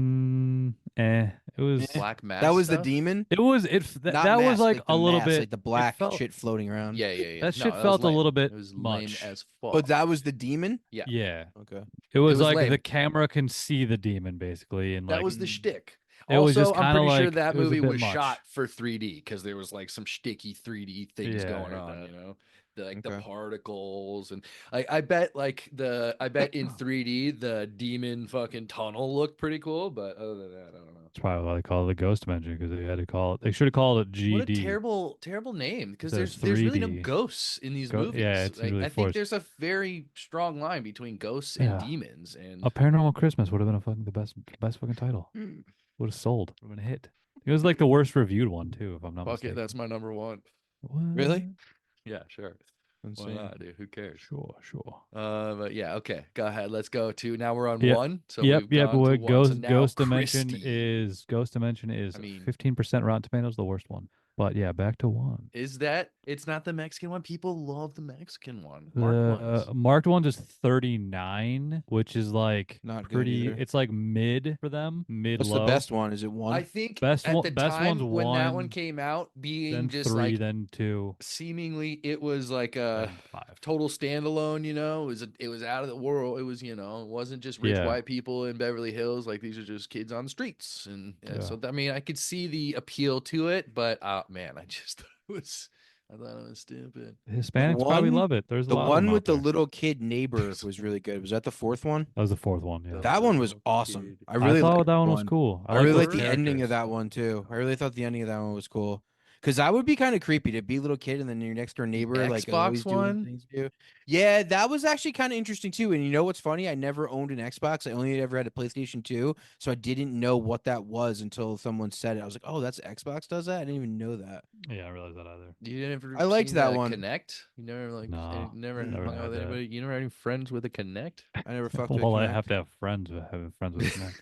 It was. Eh. Black mass. That was the stuff? demon. It was it. That, Not that was mask, like like a the little mass, bit. like the it black felt- shit floating around. Yeah. That No, shit was felt a lame. little bit It was much. lame as fuck. But that was the demon. yeah. Yeah. Okay. It was was like lame. the camera can see the demon basically, and That like was the shtick. it was Also, just I'm kinda pretty sure like- that it was a movie bit was much. shot for 3D because there was like some sticky 3D things Yeah, I going heard on, that. you know, the Okay. particles and I bet I bet in 3D the demon fucking tunnel looked pretty cool, but other than that, I don't know. That's probably why they call it the ghost dimension, because they had to call it. They should have called it GD. What a terrible name because Instead of there's really no 3D. ghosts in these movies. Yeah, it's Like, really I think forced. there's a very strong line between ghosts and Yeah. demons, and A Paranormal Christmas would have been the best fucking title. Hmm. Would have sold. Would have been a hit. It was like the worst reviewed one too, if I'm not fuck mistaken. it, that's my number one. What? Really? Yeah, sure. Why Insane. not, dude? Who cares? Sure. But yeah, okay. Go ahead. Let's go to now. We're on Yep. one. So Yep. we've gone to But one. Ghost So now Ghost Dimension Christie. is I mean- 15% Rotten Tomatoes, the worst one. But yeah, back to one. Is that it's not the Mexican one? People love the Mexican one. The Marked ones. marked ones is 39, which is like Not good pretty. either. It's like mid for them, mid What's low. the best one? Is it one? I think Best at one- the best time one's when that one one, came out, being then just 3, like then 2, seemingly it was like a then 5. total standalone. You know, it was out of the world. It was it wasn't just rich Yeah. white people in Beverly Hills. Like these are just kids on the streets, and Yeah. so I mean I could see the appeal to it, but man, I just it was I thought it was stupid. Hispanics probably love it. There's a The lot of them one out with the there. little kid neighbor was really good. Was that the fourth one? That was the fourth one. Yeah. The That one was little awesome. kid. I I really thought liked that that one was one. cool. I really those liked the ending of characters. that one too. I really thought the ending of that one was cool. Because that would be kind of creepy to be a little kid and then your next door The neighbor like is Xbox always doing one? things to you. Yeah, that was actually kind of interesting too. And you know what's funny? I never owned an Xbox. I only ever had a PlayStation 2, so I didn't know what that was until someone said it. I was like, "Oh, that's Xbox does that." I didn't even know that. Yeah, I didn't realize that either. You never I liked seen that the one. Kinect? You never No, never never hung out had with that. anybody? You never had any friends with a Kinect? I never fucked with Well, I Kinect. have to have friends with having friends with Kinect.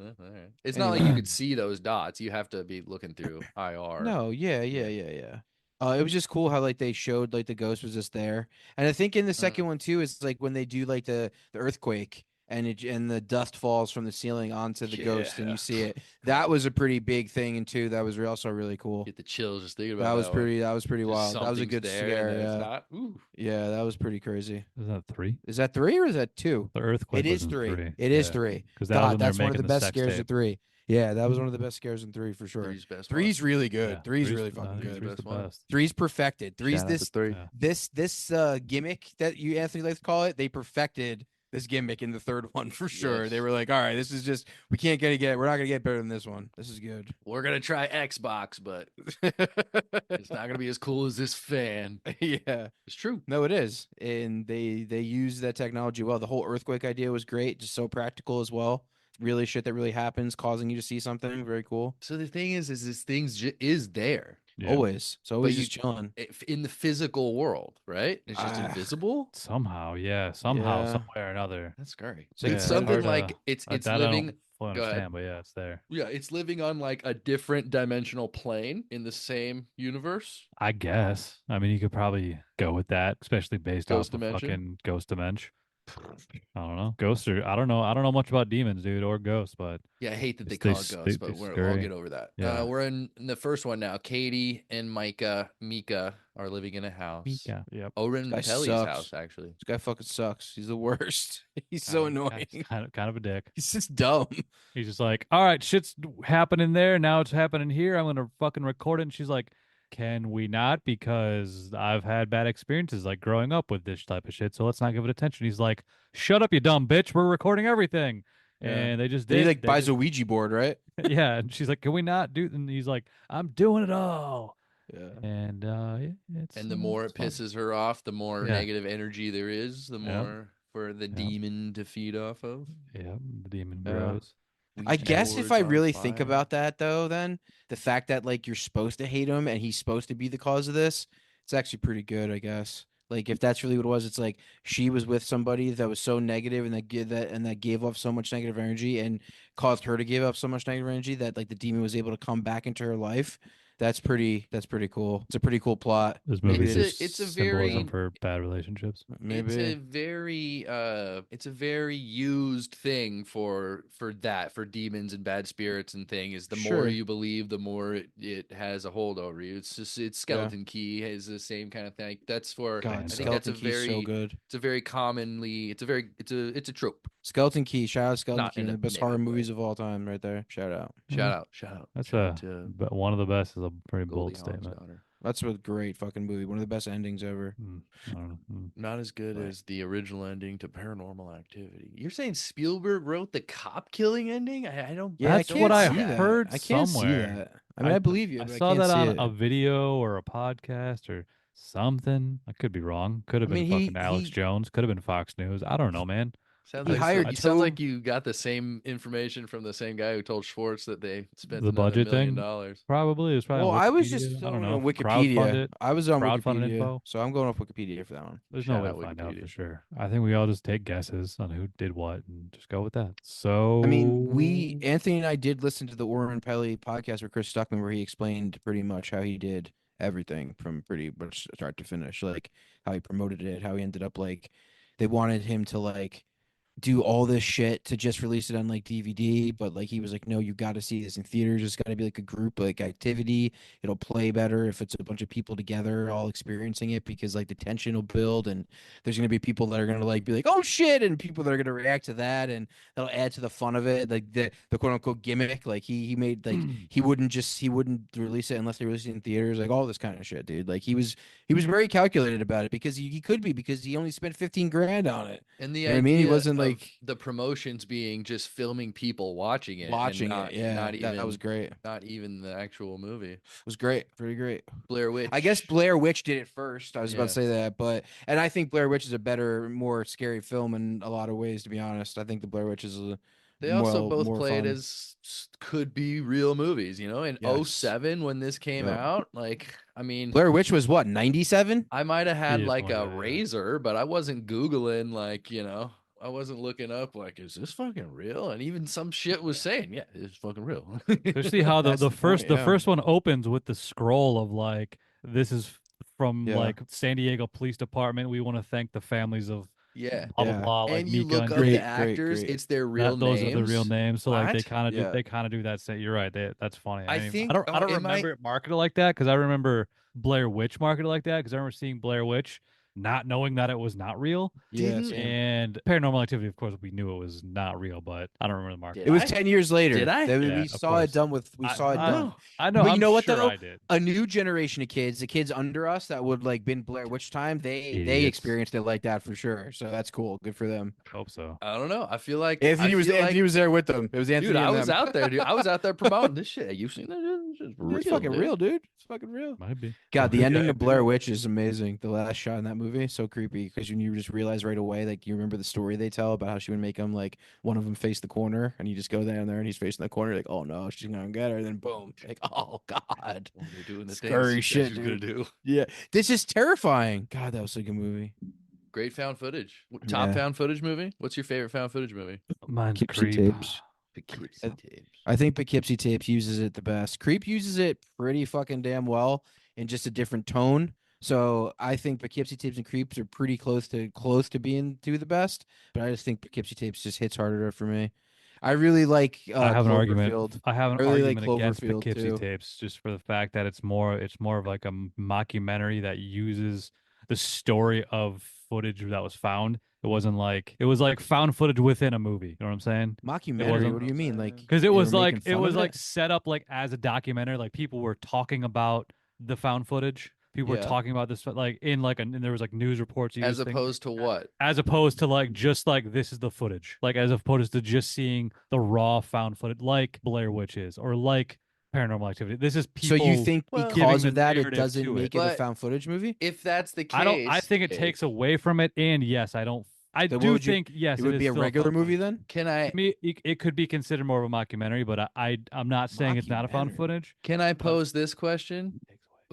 All right. It's not like you Anyway. could see those dots. You have to be looking through IR. No, yeah. It was just cool how like they showed like the ghost was just there, and I think in the second one too is like when they do like the earthquake and and the dust falls from the ceiling onto the ghost and Yeah. you see it. That was a pretty big thing, and too that was also really cool. Get the chills just thinking That about was that one. pretty. That was pretty Just wild. That was a something's good there and scare. then it's Yeah, not. Ooh. yeah, that was pretty crazy. Isn't that 3? Is that 3 or is that 2? The earthquake It was is in 3. 3. It is 3. Because that was God, when they were that's one of making the the best sex scares in tape. 3. Yeah, that was one of the best scares in 3 for sure. Three's best Three's one. really good. Yeah, Three's three's- really fucking I think good. three's the Best one. best. Three's perfected. Three's Shout out to this three. Yeah. this gimmick that you Anthony likes to call it. They perfected this gimmick in the third one for sure. They Yes. were like, all right, this is just we're not gonna get better than this one. This is good. We're gonna try Xbox, but it's not gonna be as cool as this fan. Yeah. It's true. No, it is. And they use that technology well. The whole earthquake idea was great, just so practical as well. Really shit that really happens, causing you to see something. Very cool. So the thing is this thing is there Yeah. Always. It's always you- just chilling. in the physical world, right? It's just Ah. invisible. Somehow, yeah. Somehow, Yeah. somewhere or another. That's scary. So it's it's hard something to- like it's I living. don't fully Go ahead. understand, but yeah, it's there. Yeah, it's living on like a different dimensional plane in the same universe. I guess. I mean, you could probably go with that, especially based Ghost off of dimension? fucking Ghost Dimension. I don't know. Ghosts are, I don't know. I don't know much about demons, dude, or ghosts, but Yeah, I hate that they They call it s- ghosts, they but we'll scary. get over that. Yeah. We're in the first one now. Katie and Mika are living in a house. yeah, yep. Oren This guy Peli's sucks. house, actually. This guy fucking sucks. He's the worst. He's so annoying. Kind of a dick. He's just dumb. He's just like, all right, shit's happening there. Now it's happening here. I'm gonna fucking record it. And she's like, can we not? Because I've had bad experiences like growing up with this type of shit. So let's not give it attention. He's like, shut up, you dumb bitch. We're recording everything. Yeah. And they just Then did. he like They buys just- a Ouija board, right? yeah. And she's like, can we not do? And he's like, I'm doing it all. Yeah. And yeah, it's And the more it it's fun. pisses her off, the more Yeah. negative energy there is, the Yeah. more for the demon to feed off of. Yeah, the demon Yeah. bros. I Ouija guess if boards I on really think fire. about that though, then the fact that like you're supposed to hate him and he's supposed to be the cause of this, it's actually pretty good, I guess. Like if that's really what it was, it's like she was with somebody that was so negative and that gave off so much negative energy and caused her to give up so much negative energy that like the demon was able to come back into her life. That's pretty cool. It's a pretty cool plot. This Maybe movie It's a- is it's a symbolism very- for bad relationships. Maybe It's a very used thing for demons and bad spirits and thing is the Sure. more you believe, the more it has a hold over you. It's just skeleton key is the same kind of thing. That's for God, I think Skeleton that's a Key's so very good. it's a very commonly it's a trope. Skeleton Key, shout out Skeleton Not Key, in one a of the best horror negative way. movies of all time, right there. Shout out. Shout out. That's Shout out to but one of the best is a pretty bold Goldie Hawn's statement. daughter. That's a great fucking movie. One of the best endings ever. I don't know. Not as good Right. as the original ending to Paranormal Activity. You're saying Spielberg wrote the cop killing ending? I don't. Yeah, That's I can't what I see that. heard I can't somewhere. see that. I mean, I believe you. I but saw can't that see on it. a video or a podcast or something. I could be wrong. Could have I been mean, fucking Alex Jones. Could have been Fox News. I don't know, man. Sounds He like hired sounds Toe- like you got the same information from the same guy who told Schwartz that they spent The another budget $1 million. thing? Probably. It was probably Well, on I was just Wikipedia. I don't going know. on Crowdfund Wikipedia. it. I was on Crowdfunded Wikipedia, info. so I'm going off Wikipedia for that one. There's Shout no way out to find out Wikipedia. for sure. I think we all just take guesses on who did what and just go with that. So I mean, Anthony and I did listen to the Oren Peli podcast with Chris Stuckman, where he explained pretty much how he did everything from pretty much start to finish, like how he promoted it, how he ended up like they wanted him to like do all this shit to just release it on like DVD, but like he was like, no, you got to see this in theaters. It's got to be like a group like activity. It'll play better if it's a bunch of people together all experiencing it because like the tension will build and there's gonna be people that are gonna like be like, oh shit, and people that are gonna react to that and that'll add to the fun of it. Like the quote unquote gimmick. Like he made like he wouldn't release it unless they released it in theaters, like all this kind of shit, dude. Like he was very calculated about it because he could be because he only spent 15 grand on it. And the You know what I mean? He idea wasn't of like the promotions being just filming people watching it, watching and it. Yeah, not even that was great. not even the actual movie. It was great, pretty great. Blair Witch. I guess Blair Witch did it first. I was about to Yeah. say that, but and I think Blair Witch is a better, more scary film in a lot of ways. To be honest, I think the Blair Witch is a They also more both more played fun. as could be real movies, you know. In Yes. 07 when this came Yep. out, like I mean, Blair Witch was what 97. I might have had Yeah, like something a like that, yeah. razor, but I wasn't Googling like, I wasn't looking up like, is this fucking real? And even some shit was saying, yeah, it's fucking real. Especially how That's the point, the yeah. first one opens with the scroll of like this is from Yeah. like San Diego Police Department. We want to thank the families of Yeah. blah blah Yeah. blah, like And you Mika look and up Great, the great, actors, great. it's their real those names. are the real names. So like they What? kind of Yeah. do that. You're right. That's funny. I mean, think- I don't am I- remember it marketed like that because I remember Blair Witch marketed like that because I remember seeing Blair Witch not knowing that it was not real. Yeah, Didn't- same. And Paranormal Activity, of course, we knew it was not real, but I don't remember the market. Did It was I? 10 years later. Did I? that Yeah, we of saw it course. done with. We saw it done. I know. But I'm you know what, sure though? I did. A new generation of kids, the kids under us that would like been Blair Witch time, they Idiots. experienced it like that for sure. So that's cool. Good for them. Hope so. I don't know. I feel like Anthony I was feel like- Anthony was there with them. It was Anthony. Dude, I and was them. out there, dude. I was out there promoting this shit. You've seen that? It's It's fucking dude. real, dude. It's fucking real. Might be. God, the Yeah, ending of dude. Blair Witch is amazing. The last shot in that movie, so creepy because when you just realize right away, like you remember the story they tell about how she would make them like one of them face the corner, and you just go down there and he's facing the corner, like oh no, she's gonna get her, and then boom, like oh god, Oh, they're doing the Scary things shit, she's gonna dude. do. yeah, this is terrifying. God, that was a good movie. Great found footage. Top Yeah. found footage movie? What's your favorite found footage movie? Mine's Poughkeepsie Creep. Tapes. Poughkeepsie I- Tapes. I think Poughkeepsie Tapes uses it the best. Creep uses it pretty fucking damn well in just a different tone. So I think Poughkeepsie Tapes and Creeps are pretty close to being two of the best. But I just think Poughkeepsie Tapes just hits harder for me. I really like I have an argument. Cloverfield. I have an I really like argument against Cloverfield, Poughkeepsie too. Tapes just for the fact that it's more of like a mockumentary that uses the story of footage that was found. It was like found footage within a movie. You know what I'm saying? Mockumentary. wasn't- What do you mean? Like Because they it were was like making fun of it? set up like as a documentary. Like people were talking about the found footage. People were Yeah. talking about this like in like and there was like news reports As used, things opposed to what? as opposed to like just like this is the footage, like as opposed to just seeing the raw found footage like Blair Witch is or like Paranormal Activity. This is So people. you think Well, because giving of the that it narrative doesn't to make it. it a But- found footage movie? If that's the case, I don't. I think it takes away from it, and yes, I don't. I Then what do would you- think yes, It would is be a still regular found movie footage. then? Can I To me, it could be considered more of a mockumentary, but I'm not saying it's not a found Mockumentary. footage. can I pose this question?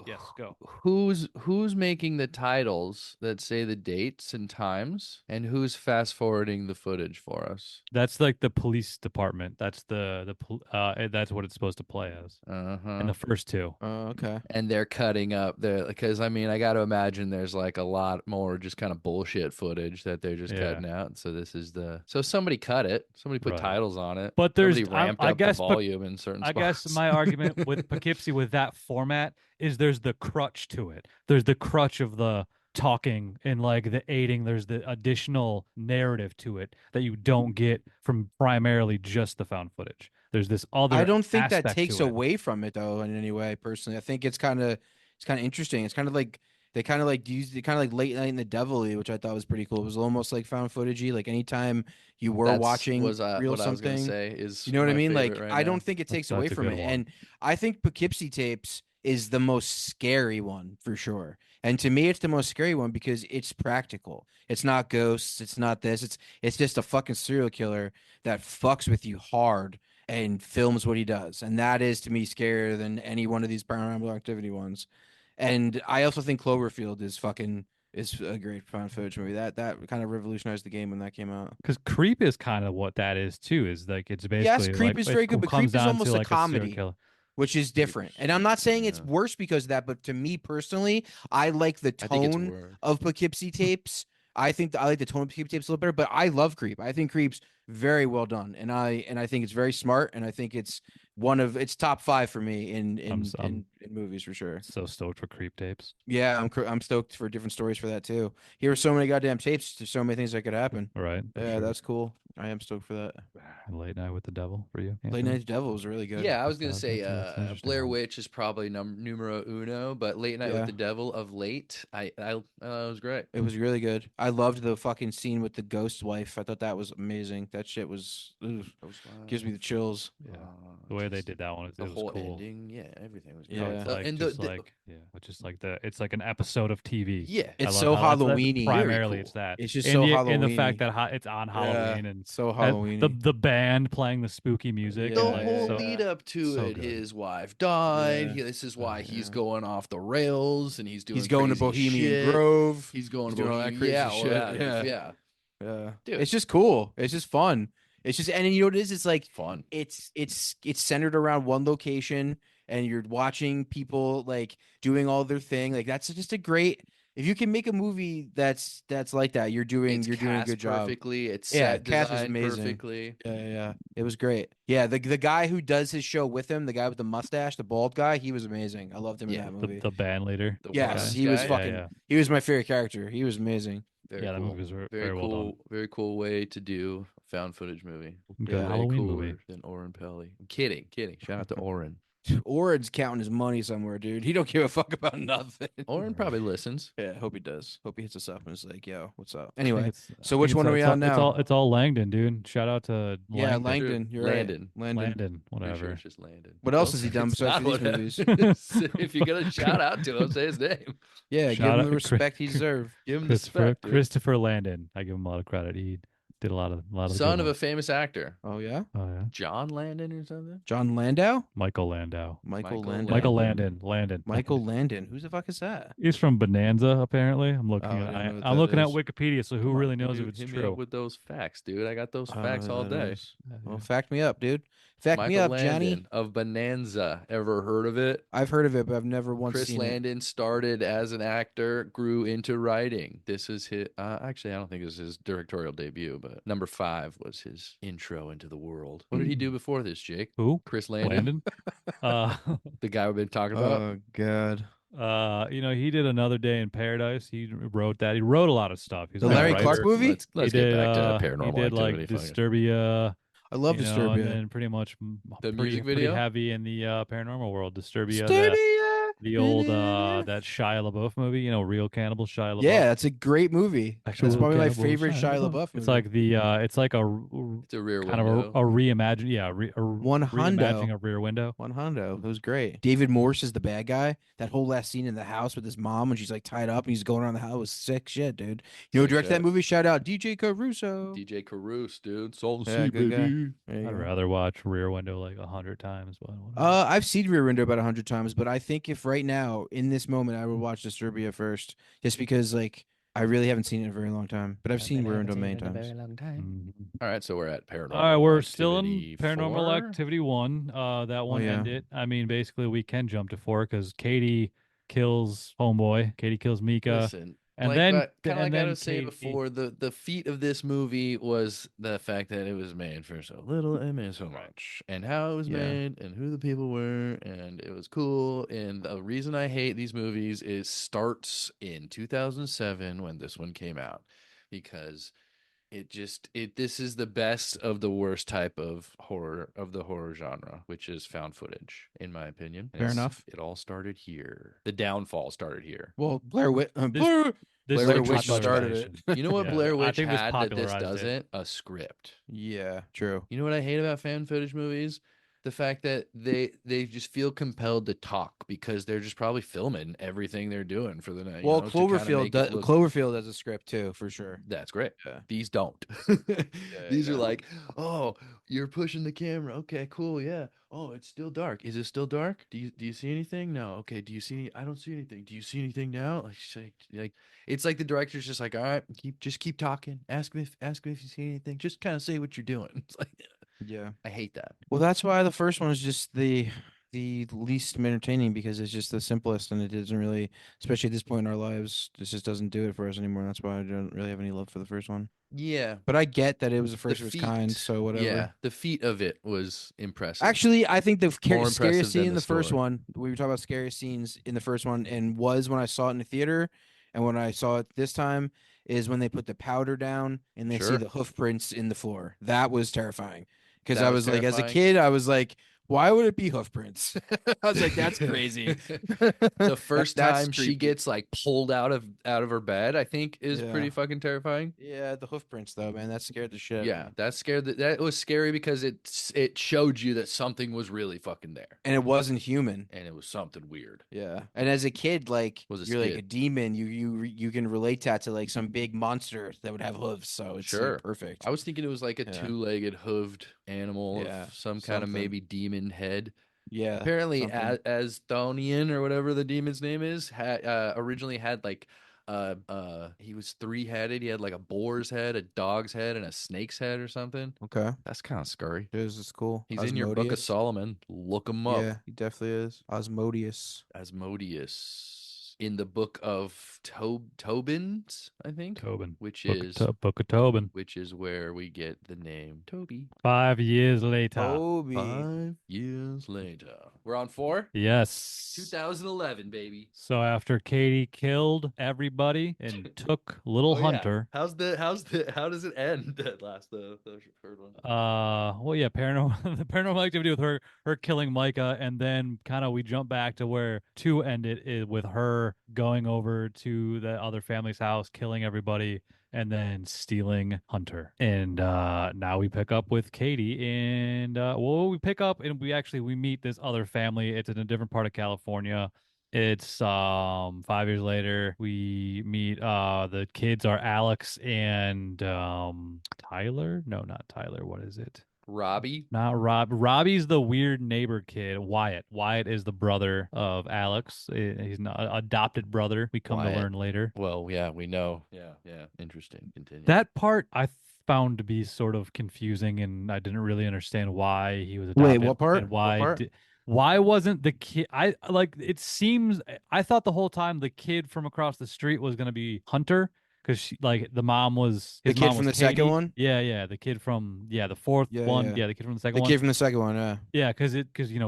Yes, go. Who's making the titles that say the dates and times, and who's fast forwarding the footage for us? That's like the police department. That's that's what it's supposed to play as Uh-huh. in the first two. Oh, okay. And they're cutting up there because I mean I got to imagine there's like a lot more just kind of bullshit footage that they're just Yeah. cutting out. So this is so somebody cut it, somebody put Right. titles on it, But there's- somebody ramped I up guess the Pou- volume in certain I spots. guess my argument with Poughkeepsie with that format is there's the crutch to it. There's the crutch of the talking and like the aiding. There's the additional narrative to it that you don't get from primarily just the found footage. There's this other. I don't think that aspect takes to it. away from it though in any way. Personally, I think it's kind of interesting. It's kind of like they kind of like used it kind of like Late Night in the Devilly, which I thought was pretty cool. It was almost like found footagey. Like anytime you were That's watching was real what I was gonna something, say is you know what I my mean? Like favorite I right don't now. think it takes That's away a from good it, one. and I think Poughkeepsie Tapes is the most scary one for sure. And to me, it's the most scary one because it's practical. It's not ghosts. It's not this. It's just a fucking serial killer that fucks with you hard and films what he does. And that is to me scarier than any one of these Paranormal Activity ones. And I also think Cloverfield is a great found footage movie. That kind of revolutionized the game when that came out. Because Creep is kind of what that is too. Is like it's basically Yes, Creep like, is it very good, but comes Creep is down almost to a like serial comedy. killer. Which is different. And I'm not saying it's Yeah. worse because of that, but to me personally, I like the I think it's tone worse. of Poughkeepsie Tapes. I think I like the tone of Creep tapes a little better, but I love Creep. I think Creep's very well done, and I think it's very smart, and I think it's it's top 5 for me in movies for sure. So stoked for creep tapes. Yeah, I'm stoked for different stories for that too. Here are so many goddamn tapes. There's so many things that could happen. Right. Yeah, sure. that's cool. I am stoked for that. Late Night with the Devil for you. Late Anthony? Night with the Devil was really good. Yeah, I was gonna That's- say that's an interesting Blair one. Witch is probably numero uno, but Late Night Yeah. with the Devil of late, it was great. It was really good. I loved the fucking scene with the ghost wife. I thought that was amazing. That shit was gives me the chills. Yeah. The way they did that one, the it was whole cool. ending, yeah, everything was Yeah. great. It's like and just like it's just like it's like an episode of TV. yeah, It's I so love how that's Halloween-y. Primarily, Very it's cool. that. It's just and so the, Halloween. And the fact that it's on Halloween and so that- Halloween. the band playing the spooky music. the and, Yeah, like, whole so- lead up to so it, good. his wife died. Yeah. This is why he's Yeah. going off the rails, and he's doing. He's going to crazy Bohemian shit. Grove. He's going He's to doing all that Bohemian, crazy yeah, all shit, that, yeah. yeah, Yeah. Dude. It's just cool. It's just fun. It's just, and you know what it is? It's like fun. it's centered around one location, and you're watching people like doing all their thing. Like that's just a great. If you can make a movie that's like that, you're doing a cast good job. perfectly. It's Yeah, set cast is designed amazing. perfectly. Yeah. It was great. Yeah, the guy who does his show with him, the guy with the mustache, the bald guy, he was amazing. I loved him Yeah, in that movie. the band leader. The Yes, wireless he was guy. fucking. Yeah. He was my favorite character. He was amazing. Very Yeah, that cool. movie was very very well cool. done. Very cool way to do a found footage movie. Good Yeah, Way Halloween cooler movie. than Oren Peli. I'm kidding. Shout out to Oren. Oren's counting his money somewhere, dude. He don't give a fuck about nothing. Oren probably listens. Yeah, hope he does. Hope he hits us up and is like, "Yo, what's up?" I think Anyway, it's- I so think which it's one all- are we it's all- on now? It's all Langdon, dude. Shout out to Yeah, Langdon. Langdon. You're Landon. right. Landon. Landon, Pretty sure whatever. it's just Landon. What else has he done It's besides not these what movies? If you're gonna shout out to him, say his name. Yeah, Shout give him out the to respect he deserves. Give him the Christopher respect. dude. Christopher Landon. I give him a lot of credit. He did a lot of Son good of a ones. famous actor, Oh yeah, Oh yeah, John Landon or something. John Landau, Michael Landau. Michael Michael Landau, Michael Landon. Landon. Michael Landon. Who the fuck is that? He's from Bonanza, apparently. I'm looking. Oh, I at, don't know what I'm that looking at is. Wikipedia. So who Come on, really knows dude, if it's hit me up true? with those facts, dude. I got those I don't facts know all who that day. is. Well, fact me up, dude. Fact me Michael up, Landon Johnny. of Bonanza. Ever heard of it? I've heard of it, but I've never once Chris seen it. Landon started as an actor, grew into writing. This is his. Actually, I don't think it was his directorial debut, but number 5 was his intro into the world. What did he do before this, Jake? Who? Chris Landon, Landon. uh, the guy we've been talking about. Oh God. he did Another Day in Paradise. He wrote that. He wrote a lot of stuff. He's The a Larry writer. Clark movie? Let's He get did, back to He Paranormal did like Activity. fucking- Disturbia. I love And Disturbia. then pretty much The pretty, music pretty video? heavy in the paranormal world. Disturbia. Disturbia. The old that Shia LaBeouf movie. Real Cannibal Shia LaBeouf. Yeah, that's a great movie. Actual That's probably my Cannibal favorite Shia Shia LaBeouf. LaBeouf movie. It's like it's like a It's a rear kind window. of a reimagine. Yeah, One reimagining hundo. a Rear Window. One hundo. It was great. David Morse is the bad guy. That whole last scene in the house with his mom when she's like tied up and he's going around the house was sick shit, dude. You know who Sick directed that shit. movie? Shout out DJ Caruso. DJ Caruso, dude. Salt and Yeah, Sea, good guy. baby. There you I'd go. rather watch Rear Window like 100 times. But whatever. I've seen Rear Window about 100 times, but I think if right now in this moment I would watch Disturbia first, just because like I really haven't seen it in a very long time. But I've seen Rear Window many times. Mhm. All right, so we're at Paranormal. All right, we're still in Activity Paranormal 4. Activity 1. That one yeah. ended. I mean, basically, we can jump to 4 because Katie kills Homeboy. Katie kills Mika. Listen, and like, then- kind of and like I then was saying Katie- before, the feat of this movie was the fact that it was made for so little and made so much, and how it was Yeah. made, and who the people were, and it was cool. And the reason I hate these movies is starts in 2007 when this one came out, because this is the best of the worst type of horror of the horror genre, which is found footage, in my opinion. And Fair enough. It all started here. The downfall started here. Well, Blair Witch. This Blair is Witch started popularization. You know what Yeah, Blair I Witch think this had that this popularized it. doesn't? A script. Yeah, true. You know what I hate about fan footage movies? The fact that they just feel compelled to talk because they're just probably filming everything they're doing for the night. Well, to kinda Cloverfield. make it look- Cloverfield has a script too, for sure. That's great. Yeah. These don't. These are like, oh, you're pushing the camera. Okay, cool. Yeah. Oh, it's still dark. Is it still dark? Do you see anything? No. Okay. Do you see any? I don't see anything. Do you see anything now? Like it's like the director's just like, all right, keep talking. Ask me if you see anything. Just kind of say what you're doing. It's like, Yeah. I hate that. Well, that's why the first one is just the the least entertaining because it's just the simplest and it doesn't really, especially at this point in our lives, this just doesn't do it for us anymore. That's why I don't really have any love for the first one. Yeah. But I get that it was the The first of its kind, feat. so whatever. Yeah. The feat of it was impressive. Actually, I think the More scariest impressive scene than in the the first story. one, we were talking about scariest scenes in the first one, and was when I saw it in the theater, and when I saw it this time, is when they put the powder down and they see Sure. the hoof prints in the floor. That was terrifying. Because That I was was like, as a terrifying. kid, I was like, why would it be hoof prints? I was like, that's crazy. The first That's time she creepy. gets like pulled out of her bed, I think is Yeah. pretty fucking terrifying. Yeah, the hoof prints though, man, that scared the shit out of Yeah, me. that was scary because it showed you that something was really fucking there, And it wasn't human. and it was something weird. Yeah. And as a kid, like Was a you're like a skid. demon, you can relate that to like some big monster that would have hooves. So it's Sure. like perfect. I was thinking it was like a Yeah. two-legged hooved animal Yeah, of some kind of something. maybe demon head. Yeah. Apparently, something. Asthonian or whatever the demon's name is, originally had like he was three-headed. He had like a boar's head, a dog's head, and a snake's head or something. Okay. That's kind of scary. This is cool. He's in your Book of Osmodius. Solomon. Look him up. Yeah, he definitely is. Osmodius. Asmodeus in the Book of Tobin's, I think, Tobin. which Book is Book of Tobin. which is where we get the name Toby. 5 years later. Toby. 5 years later, we're on 4. Yes. 2011, baby. So after Katie killed everybody and took little Oh, yeah. Hunter, How does it end? That last the third one. well, yeah, paranormal the paranormal activity with her killing Micah, and then kind of we jump back to where 2 ended with her going over to the other family's house, killing everybody, and then stealing Hunter. And now we pick up with Katie, and we pick up and we meet this other family. It's in a different part of California. It's 5 years later. We meet the kids are Alex and Tyler. No, not Tyler. What is it? Robbie. Not Rob. Robbie's the weird neighbor kid. Wyatt. Wyatt is the brother of Alex. He's not adopted brother. We come Wyatt. to learn later. Well, yeah, we know. Yeah. Interesting. Continue. That part I found to be sort of confusing, and I didn't really understand why he was adopted. Wait, what part? And why? What part? Why wasn't the kid? I like. It seems. I thought the whole time the kid from across the street was gonna be Hunter, because like the mom was The his kid mom from was the second Katie. one? Yeah. The kid from the fourth Yeah, one. yeah. Yeah, the kid from the second The one. kid from the second one, yeah. Yeah, because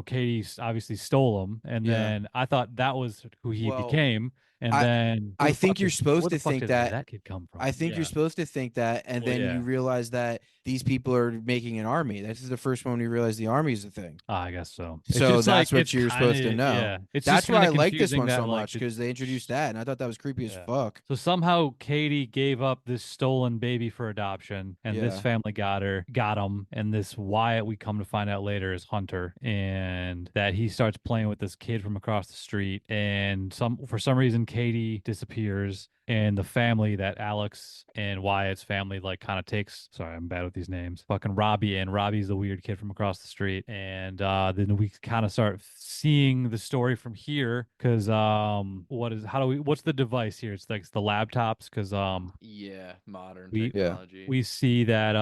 Katie obviously stole him, and Yeah. then I thought that was who he Well, became, and I- then I think you're supposed where to the fuck think did that. that kid come from? I think Yeah. you're supposed to think that, and Well, then yeah. you realize that these people are making an army. This is the first one you realize the army is a thing. I guess so. So that's what it's you're supposed to kinda- know. Yeah, it's That's just why I kinda like this confusing one that, so like, much because they introduced that, and I thought that was creepy as Yeah. fuck. So somehow Katie gave up this stolen baby for adoption, and this Yeah. family got him, and this Wyatt, we come to find out later, is Hunter, and that he starts playing with this kid from across the street, and for some reason Katie disappears. And the family that Alex and Wyatt's family like kind of takes. Sorry, I'm bad with these names. Fucking Robbie, and Robbie's the weird kid from across the street. And then we kind of start seeing the story from here, because what's the device here? It's like the laptops, because Yeah, modern we- Yeah. technology. we see that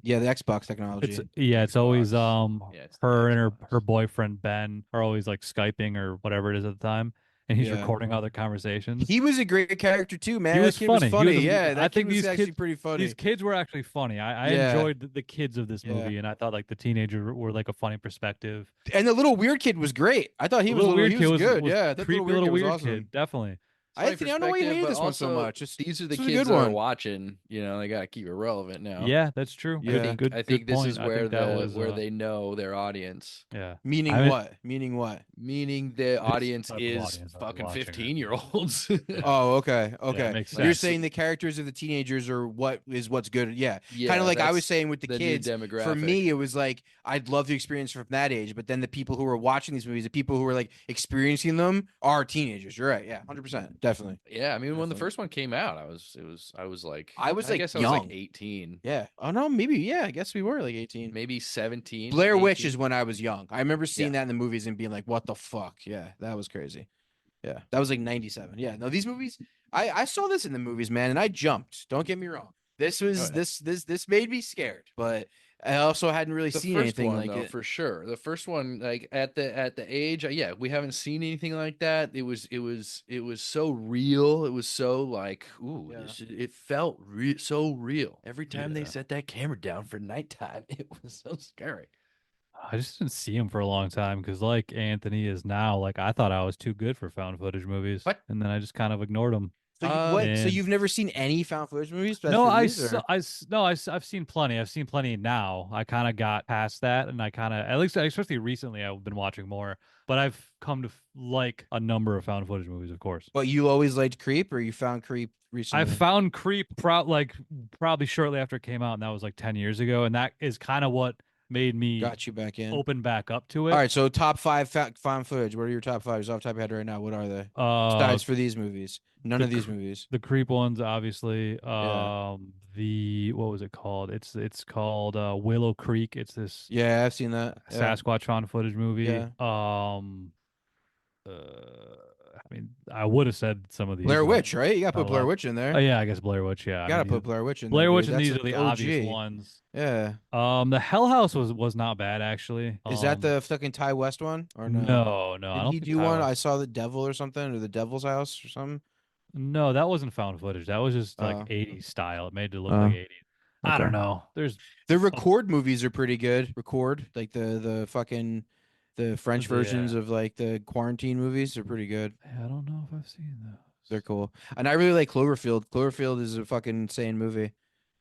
Yeah, the Xbox technology. it's always Xbox. Yeah, it's the her and Xbox. her boyfriend Ben are always like Skyping or whatever it is at the time, and he's Yeah. recording other conversations. He was a great character too, man. He That was kid funny. was funny. I That kid think was these actually kids- pretty funny. These kids were actually funny. I Yeah. enjoyed the kids of this Yeah. movie, and I thought like the teenagers were like a funny perspective. And the little weird kid was great. I thought he The was little weird he kid was good. Yeah, that creepy little weird kid was weird awesome. kid, definitely. I don't know why you hated this one so much. These are the this was a kids good that are one. watching. They gotta keep it relevant now. Yeah, that's true. Yeah. Good. I think good this point. is I where think that was, where they know their audience. Yeah. Meaning I mean- what? Meaning what? Meaning the audience type of is audience that's fucking watching it. 15-year-olds. Oh, okay, okay. makes You're sense. saying the characters of the teenagers are what's good. Yeah, Yeah, kind of like I was that's saying with the the new kids. For demographic. me, it was like I'd love the experience from that age, but then the people who are watching these movies, the people who are like experiencing them, are teenagers. You're right. Yeah, 100%, definitely. Yeah, I mean, when the Definitely. first one came out, I was like, I was, like, guess I was like young. 18, Yeah. Oh no, maybe. Yeah, I guess we were like 18. maybe 17. Blair Witch 18. is when I was young. I remember seeing Yeah. that in the movies and being like, "What the fuck?" Yeah, that was crazy. Yeah, that was like 97. Yeah, no, these movies. I saw this in the movies, man, and I jumped. Don't get me wrong. This was Oh, yeah. this made me scared, but I also hadn't really The seen first anything one, like though, it. for sure. The first one, like at the age, yeah, we haven't seen anything like that. It was so real. It was so like, ooh, Yeah. it felt so real. Every time they Yeah. set that camera down for nighttime, it was so scary. I just didn't see him for a long time because, like Anthony is now, like I thought I was too good for found footage movies, What? and then I just kind of ignored him. So what? So And you've never seen any found footage movies that's no, released, or no, I've seen plenty. I've seen plenty now. I kind of got past that, and I kind of, at least, especially recently, I've been watching more. But I've come to like a number of found footage movies, of course. but you always liked Creep, or you found Creep I recently? found Creep like probably shortly after it came out, and that was like 10 years ago, and that is kind of what made me Got you back in. open back up to All it. right, so top five found footage. What are your top five? Just off the top of your head right now. What are they? Uh, Besides for these movies, none the of these cr- movies. the Creep ones, obviously. Yeah, The what was it called? It's called Willow Creek. It's this yeah, I've seen that. Yeah, Sasquatch found footage movie. yeah. I mean, I would have said some of these, Blair but Witch, right? You gotta not put a Blair lot. Witch in Oh there. yeah, I guess Blair Witch. Yeah, You I gotta mean, put Blair Witch in there, Blair Witch dude. and That's these an are the obvious OG. ones. Yeah. The Hell House was not bad actually. Is that the fucking Ty West one or no? No, I Did don't he think do Ty one? I West. saw the Devil or something, or the Devil's House or something. No, that wasn't found footage. That was just like Oh, 80s style. It made it look like oh, 80s. I okay. don't know. There's The a, record movies are pretty good. Record, like the fucking the French versions yeah. of like the quarantine movies are pretty good. I don't know if I've seen They're those. cool. And I really like Cloverfield. Cloverfield is a fucking insane movie.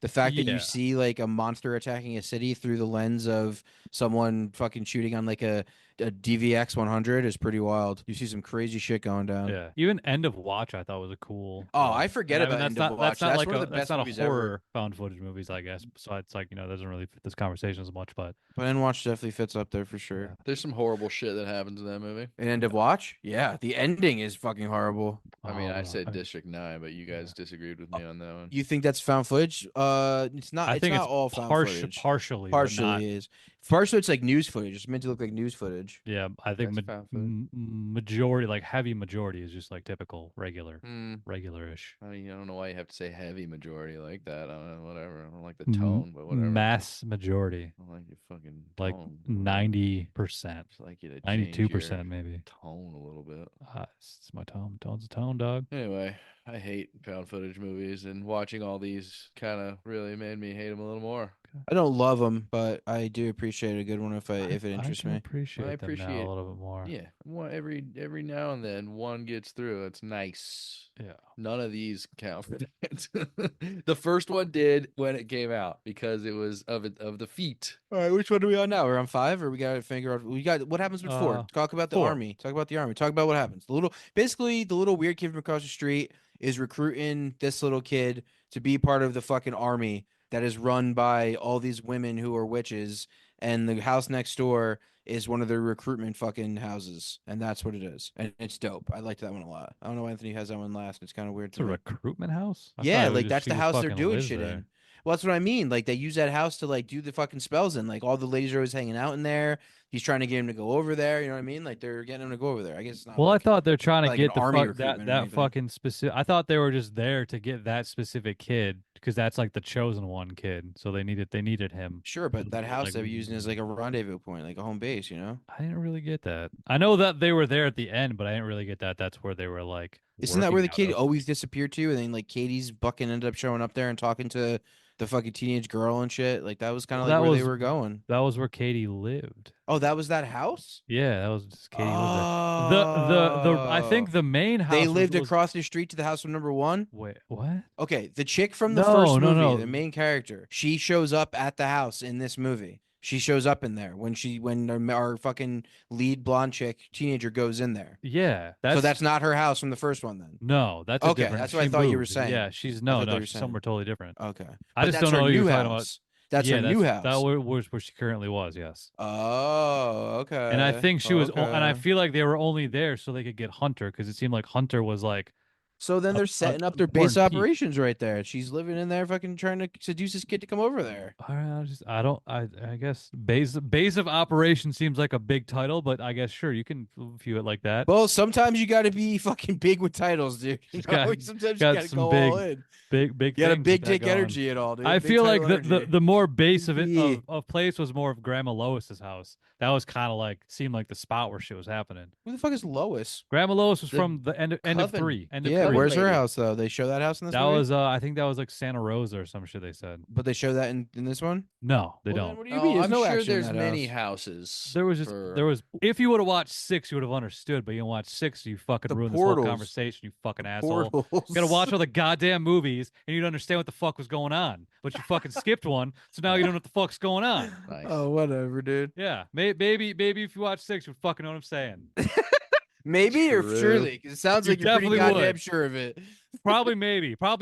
The fact that you Yeah. see like a monster attacking a city through the lens of someone fucking shooting on like a DVX 100 is pretty wild. You see some crazy shit going down. Yeah. Even End of Watch I thought was a cool Oh, I one. forget And I mean about End of Watch. that's not That's like one of the that's best not a movies ever. horror found footage movies, I guess. So it's like, it doesn't really fit this conversation as much, but But End of Watch definitely fits up there for sure. yeah. There's some horrible shit that happens in that movie. And End of Watch? Yeah, the ending is fucking horrible. I mean, I said I mean, District 9, but you guys disagreed with me on that one. You think that's found footage? It's not. I It's think not it's all found footage. partially, but Partially not. is. Partially, it's like news footage. It's meant to look like news footage. Yeah, I think That's found footage. majority, like heavy majority, is just like typical, Hmm. regular-ish. I mean, I don't know why you have to say heavy majority like that. I don't know, whatever. I don't like the tone, but whatever. Mass majority, I don't like your fucking like tone. 90%, Just like you to change 92% your maybe. tone a little bit. It's my tone. Tone's a tone, dog. Anyway, I hate found footage movies, and watching all these kind of really made me hate them a little more. I don't love them, but I do appreciate a good one if it interests I me. appreciate I them now appreciate a little bit more. Yeah, every now and then one gets through. It's nice. Yeah. None of these count for that. The first one did when it came out because it was of the feet. All right, which one are we on now? We're on 5, or we got to figure out. We got what happens with 4. Talk about the 4. army. Talk about the army. Talk about what happens. Basically, the little weird kid from across the street is recruiting this little kid to be part of the fucking army that is run by all these women who are witches, and the house next door is one of their recruitment fucking houses, and that's what it is, and it's dope. I liked that one a lot. I don't know why Anthony has that one last. It's kind of weird It's to a me. recruitment house? I thought Yeah, it was like just that's she the just house they're fucking doing lives shit there. in. Well, that's what I mean. Like they use that house to like do the fucking spells in. Like all the ladies are always hanging out in there. He's trying to get him to go over there. You know what I mean? Like they're getting him to go over there. I guess it's not Well, I like thought they're trying to like an get the army fuck that recruitment or anything. fucking specific. I thought they were just there to get that specific kid because that's like the chosen one kid. So they needed him. Sure, but that house Like, they were using as like a rendezvous point, like a home base. You know? I didn't really get that. I know that they were there at the end, but I didn't really get that. That's where they were like. Isn't that where the working kid out of. always disappeared to? And then like Katie's bucking ended up showing up there and talking to the fucking teenage girl and shit. Like that was kind of like That where they was were going. that was where Katie lived. Oh, that was that house? Yeah, that was just Katie lived there. The I Oh. think the main house They lived was across the street to the house from number 1. wait, what? Okay, the chick from the No, first no, movie, no. the main character, she shows up at the house in this movie. She shows up in there when our fucking lead blonde chick teenager goes in there. Yeah, So that's not her house from the first one then. no, that's a Okay, different. that's what I She thought you were moved. saying. Yeah, she's thought they no, were she's saying. somewhere totally different. Okay, I but just that's don't her know what new you're talking about. house. That's Yeah, her new That house. was where she currently was. Yes. Oh, okay. And I think she was, and I okay. feel like they were only there so they could get Hunter because it seemed like Hunter was like So then they're setting up their base operations right there. She's living in there, fucking trying to seduce this kid to come over there. I guess base of operation seems like a big title, but I guess sure you can view it like that. Well, sometimes you got to be fucking big with titles, dude. You She's know? got- Sometimes you got got to some go big- all in. Big You got a things big with that dick going. energy and all, dude. I Big feel like title the energy. the more base of it Yeah. of place was more of Grandma Lois's house. That was kind of like seemed like the spot where shit was happening. Who the fuck is Lois? Grandma Lois was The from the end of Coven. three. End of Yeah, three. where's her lady. house though? They show that house in this That movie? was I think that was like Santa Rosa or some shit they said. But they show that in this one? No, they Well, then don't. what do you mean? There's I'm no sure action in there's that many house. houses. There was just there was if you would have watched 6, you would have understood, but you didn't watch 6, you fucking The ruined this whole portals. conversation, you fucking asshole. Portals. You gotta watch all the goddamn movies and you'd understand what the fuck was going on. But you fucking skipped one, so now you don't know what the fuck's going on. Nice. Oh, whatever, dude. Yeah, maybe if you watch 6, you fucking know what I'm saying. Maybe or True. surely? 'Cause it sounds You like you're pretty definitely goddamn would. sure of it. Probably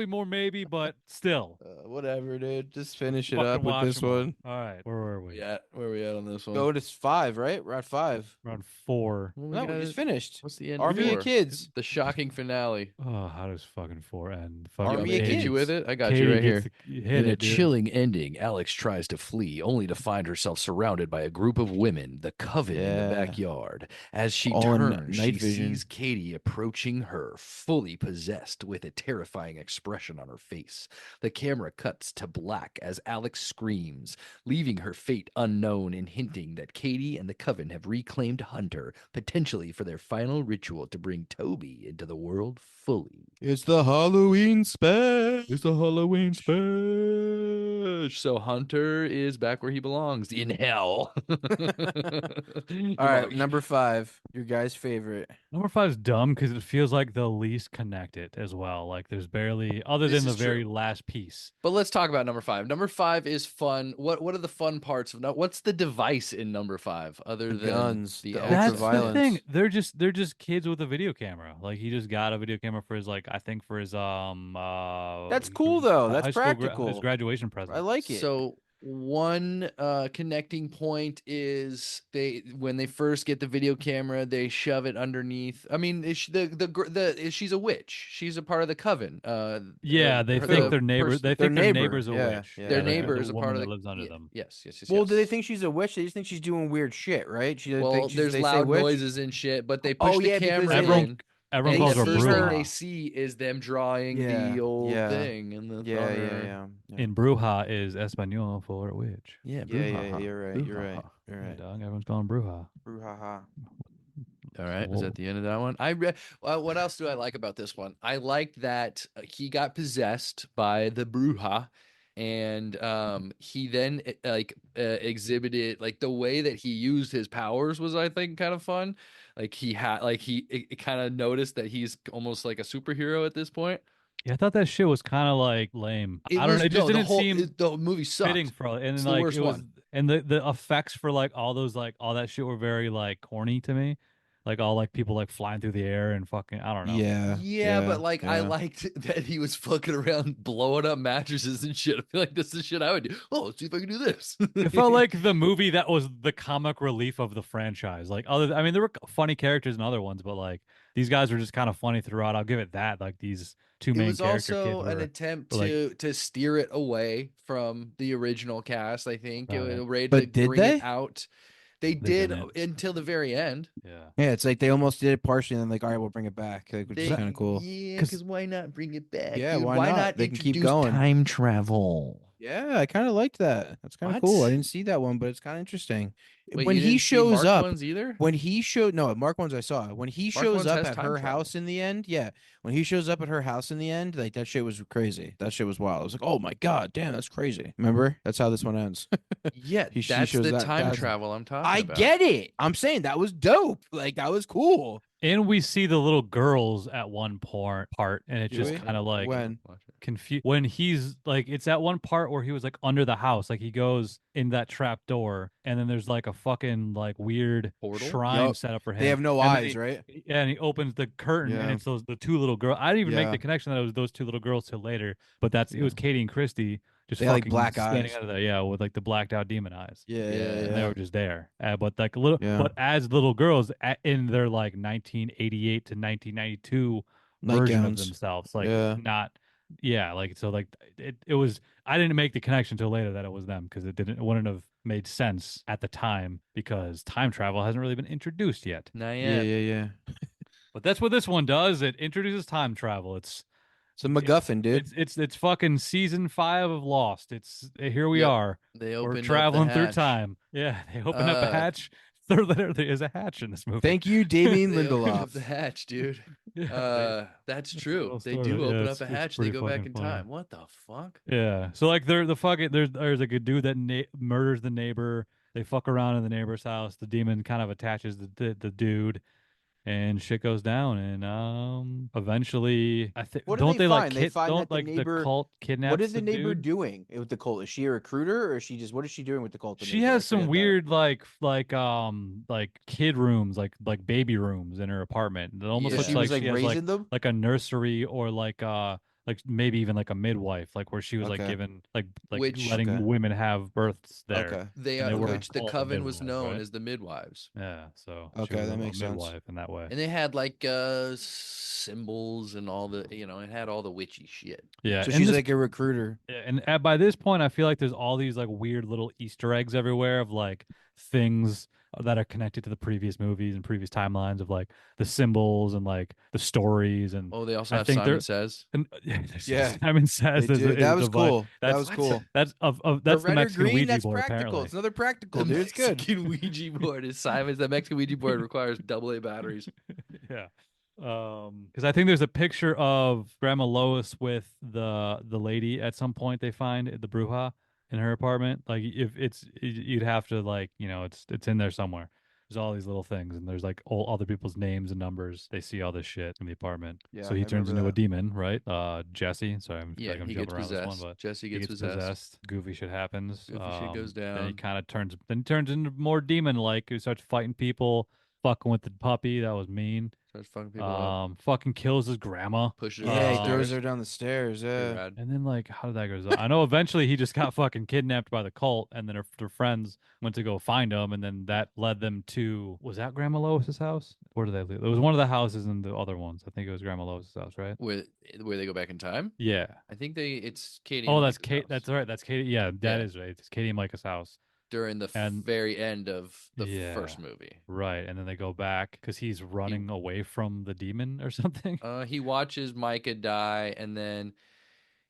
more maybe, but still. Whatever, dude. Just finish it Fucking up with watch this 'em all. one. All right, where were we? Yeah, where are we at on this one? Go to 5, right? We're at 5. Around 4. Well, No, we gotta- just finished. What's the end? Army for? of Kids. The shocking finale. Oh, how does fucking 4 end? You Fucking want Army me of to hit you Kids. with it? I got Katie you right gets here. to hit In a it, dude. chilling ending, Alex tries to flee, only to find herself surrounded by a group of women, the Coven in Yeah. the backyard. As she All in turns, night she vision. sees Katie approaching her, fully possessed with a terrifying expression on her face. The camera cuts to black as Alex screams, leaving her fate unknown and hinting that Katie and the Coven have reclaimed Hunter, potentially for their final ritual to bring Toby into the world fully. It's the Halloween special. It's a Halloween special. So Hunter is back where he belongs, in hell. All right, number 5. Your guy's favorite. Number 5 is dumb because it feels like the least connected as well. Like there's barely, other This than the is very true. last piece. But let's talk about number 5. Number 5 is fun. What are the fun parts of what's the device in number 5 other than guns, the the ultra That's the violence. thing. They're just kids with a video camera. Like he just got a video camera for his I think for his That's cool, though. That's high school practical. his graduation present. I like it. So one connecting point is when they first get the video camera, they shove it underneath. I mean, she's a witch. She's a part of the Coven. Yeah, they think their neighbor. They think their neighbor's a yeah, witch. yeah. their Yeah, neighbor is a woman part of that the lives under yeah, them. Yes. Well, do they yes. think she's a witch? They just think she's doing weird shit, right? Well, there's loud noises and shit, but they push Oh, the yeah, because camera Everyone- in. Everyone And calls the her first thing Bruja. they see is them drawing Yeah, the old yeah. thing and the Yeah. In Bruja is Espanol for witch. yeah, Yeah, you're right. You're right. Bruja. You're Yeah, right. dog. Everyone's calling Bruja. Brouhaha. All right, is Whoa. that the end of that one? What else do I like about this one? I like that he got possessed by the Bruja, and he then exhibited like the way that he used his powers was, I think, kind of fun. Like he had he kind of noticed that he's almost like a superhero at this point. Yeah, I thought that shit was kind of like lame. I don't was- know. It just no, didn't seem the movie fitting sucked. for and It's then, the like worst it was one. and the effects for like all those like all that shit were very like corny to me. Like all like people like flying through the air and fucking I don't know. Yeah, but like I yeah. liked that he was fucking around blowing up mattresses and shit. I feel like this is shit I would do. Oh, let's see if I can do this. It felt like the movie that was the comic relief of the franchise. Like I mean there were funny characters in other ones, but like these guys were just kind of funny throughout. I'll give it that. Like these two it main was character also kids an were attempt like- to steer it away from the original cast. I think Right. it ready But to did bring they? it out. They did didn't. until the very end. yeah. Yeah, it's like they almost did it partially, and then like, all right, we'll bring it back, like, which is They- kind of cool. Yeah, 'Cause- because why not bring it back? Yeah, dude? why not? They can keep introduce going. time travel? Yeah, I kind of liked that. That's kind of What? cool. I didn't see that one, but it's kind of interesting. Wait, when you he didn't see shows Mark up, ones either. when he showed no Mark ones I saw. When he Mark shows ones up has at time her travel. house in the end, yeah. When he shows up at her house in the end, like that shit was crazy. That shit was wild. I was like, oh my god, damn, that's crazy. Remember? That's how this one ends. Yeah, She that's shows the that- time that's- travel I'm talking I about. get it. I'm saying that was dope. Like that was cool. And we see the little girls at one part, and it's Do just we? kind of like When? confused when he's like it's at one part where he was like under the house, like he goes in that trap door, and then there's like a fucking like weird Portal? shrine Yup. set up for him. They have no And then eyes, right? Yeah, and he opens the curtain, and Yeah. it's the two little girls. I didn't even make Yeah. the connection that it was those two little girls till later, but it was Katie and Christy just They had, like, fucking black standing eyes. out of there, yeah, with like the blacked out demon eyes. Yeah, And they were just there, but like Yeah. but as little girls in their like 1988 to 1992 version of Nightgowns. themselves. Like Yeah. not, yeah, like so like it was. I didn't make the connection until later that it was them because it wouldn't have made sense at the time because time travel hasn't really been introduced yet. Not Yeah, yet. yeah. But that's what this one does. It introduces time travel. It's a MacGuffin, dude. It's fucking season 5 of Lost. It's here we Yep. are. They We're opened up the traveling through hatch. time. Yeah, they open up a hatch. There literally is a hatch in this movie. Thank you, Damien They opened up Lindelof. the hatch, dude. Yeah, That's it's a true. little They story. do Yeah, open it's up a hatch. They pretty go back fucking in funny. time. What the fuck? Yeah. So like they're the fucking there's like a dude that murders the neighbor. They fuck around in the neighbor's house. The demon kind of attaches the dude, and shit goes down. And eventually, I think What do don't they they like find? They find don't that the like the neighbor. cult What kidnaps is the the neighbor dude? doing with the cult? Is she a recruiter, or is she just what is she doing with the cult? The She neighbor? I has some forget that. weird like kid rooms, like baby rooms in her apartment. It almost Yeah. looks She like was like she has raising them. like a nursery or like maybe even like a midwife, like where she was like Okay. given like Which- letting Okay. women have births there. Okay. They And they were which the called the coven was midwives, known right? as the midwives, Yeah, so she Okay, was that a makes sense. midwife in that way. and they had like symbols and all the it had all the witchy shit. Yeah, So and she's this like a recruiter. Yeah, and by this point, I feel like there's all these like weird little Easter eggs everywhere of like things that are connected to the previous movies and previous timelines of like the symbols and like the stories and Oh, they also I have think Simon they're Says. and, Yeah, Simon Says They do. That was cool. That That's was cool. that's The that's the red or Mexican green, Ouija that's board practical. apparently. It's another practical, The dude. It's good. Mexican Ouija board is Simon's. The Mexican Ouija board requires AA batteries. Yeah. Because I think there's a picture of Grandma Lois with the lady at some point they find at the Bruja in her apartment. Like if you'd have to like it's in there somewhere. There's all these little things, and there's like all other people's names and numbers. They see all this shit in the apartment. Yeah, so he I turns remember into a that. demon, right? Jesse. Sorry, I feel Yeah, like I'm he jumping gets around this possessed. one, but Jesse he gets possessed. Goofy shit happens. Goofy shit goes Then he down. kind of turns into more demon like. He starts fighting people, fucking with the puppy. That was mean. Starts fucking people up. Fucking kills his grandma. Pushes her Yeah, down he the throws stairs. her down the stairs. Pretty Yeah. rad. And then like, how did that go? I know eventually he just got fucking kidnapped by the cult, and then her friends went to go find him, and then that led them to was that Grandma Lois's house? Where did they live? It was one of the houses in the other ones. I think it was Grandma Lois's house, right? Where they go back in time? Yeah. I think it's Katie. Oh, and that's Micah's Kate. house. That's right. That's Katie. Yeah, that Yeah. is right. It's Katie and Micah's house. During the And- very end of the Yeah. first movie. Right, and then they go back because he's running away from the demon or something. He watches Micah die, and then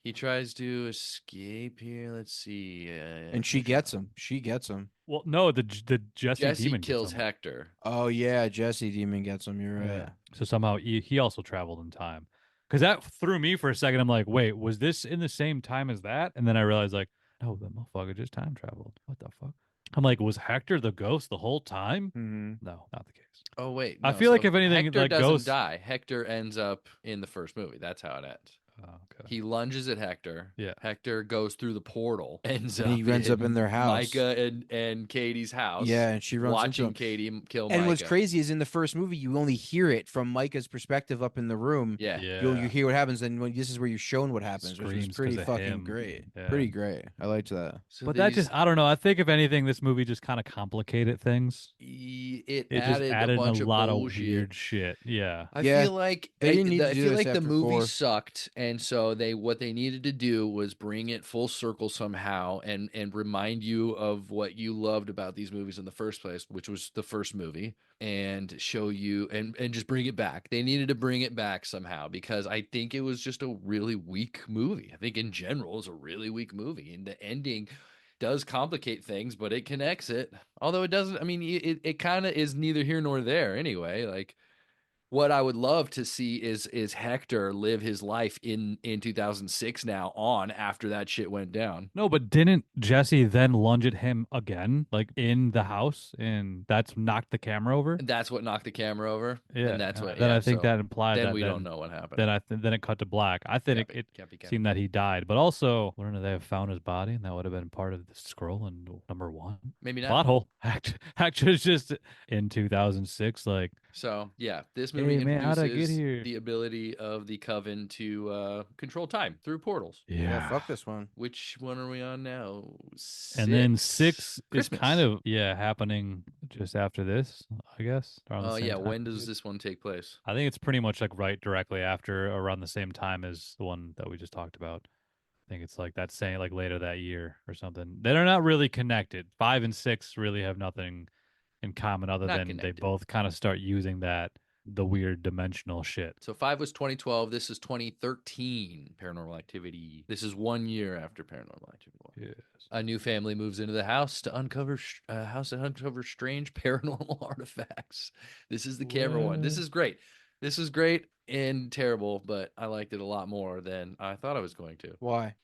he tries to escape here. Let's see. And she gets him. She gets him. Well, no, the Jesse Jesse demon gets kills him. Hector. Oh yeah, Jesse Demon gets him. You're right. Yeah. So somehow he also traveled in time. Because that threw me for a second. I'm like, wait, was this in the same time as that? And then I realized, like, no, that motherfucker just time traveled. What the fuck? I'm like, was Hector the ghost the whole time? Mm-hmm. No, not the case. Oh wait, I no, feel like so if anything, Hector like doesn't ghosts. die. Hector ends up in the first movie. That's how it ends. Oh, okay. He lunges at Hector. Yeah. Hector goes through the portal. And he ends up in their house. Micah and Katie's house. Yeah, and she runs into watching him. Katie kill And Micah. what's crazy is in the first movie, you only hear it from Micah's perspective up in the room. Yeah. Yeah. You hear what happens, and when this is where you're shown what happens, which Screams is pretty 'cause of fucking him. great. Yeah. Pretty great. I liked that. So But that these- just, I don't know. I think if anything, this movie just kind of complicated things. it It just added a bunch a lot of bullshit. weird shit. Yeah. I Yeah, feel like they didn't need to I do feel this like the after movie 4. sucked, and so what they needed to do was bring it full circle somehow, and remind you of what you loved about these movies in the first place, which was the first movie, and show you and just bring it back. They needed to bring it back somehow because I think it was just a really weak movie. I think in general it's a really weak movie, and the ending does complicate things, but it connects it. Although it doesn't. I mean, it kind of is neither here nor there anyway. Like, what I would love to see is Hector live his life in 2006 now on after that shit went down. No, but didn't Jesse then lunge at him again, like in the house, and that's knocked the camera over? And that's what knocked the camera over. Yeah, And that's what. Then yeah, I think so that implied then that we don't know what happened. Then it cut to black. I think Can't it be. seemed that he died, but also wouldn't they have found his body, and that would have been part of the scroll in number 1. Maybe not. Plot hole. Hector's just in 2006, like So yeah, this movie movie Hey, man, how'd I get introduces here? the ability of the Coven to control time through portals. Yeah, fuck this one. Which one are we on now? And then 6. 6 is kind Christmas. of happening just after this, I guess, around the Oh same yeah, time when does period. this one take place? I think it's pretty much like right directly after, around the same time as the one that we just talked about. I think it's like that saying like later that year or something. They're not really connected. 5 and 6 really have nothing in common other Not than they connected. both kind of start using the weird dimensional shit. So 5 was 2012. This is 2013. Paranormal Activity. This is 1 year after Paranormal Activity 1. Yes. A new family moves into the house to uncover strange paranormal artifacts. This is the camera one. This What? is great. This is great and terrible, but I liked it a lot more than I thought I was going to. Why?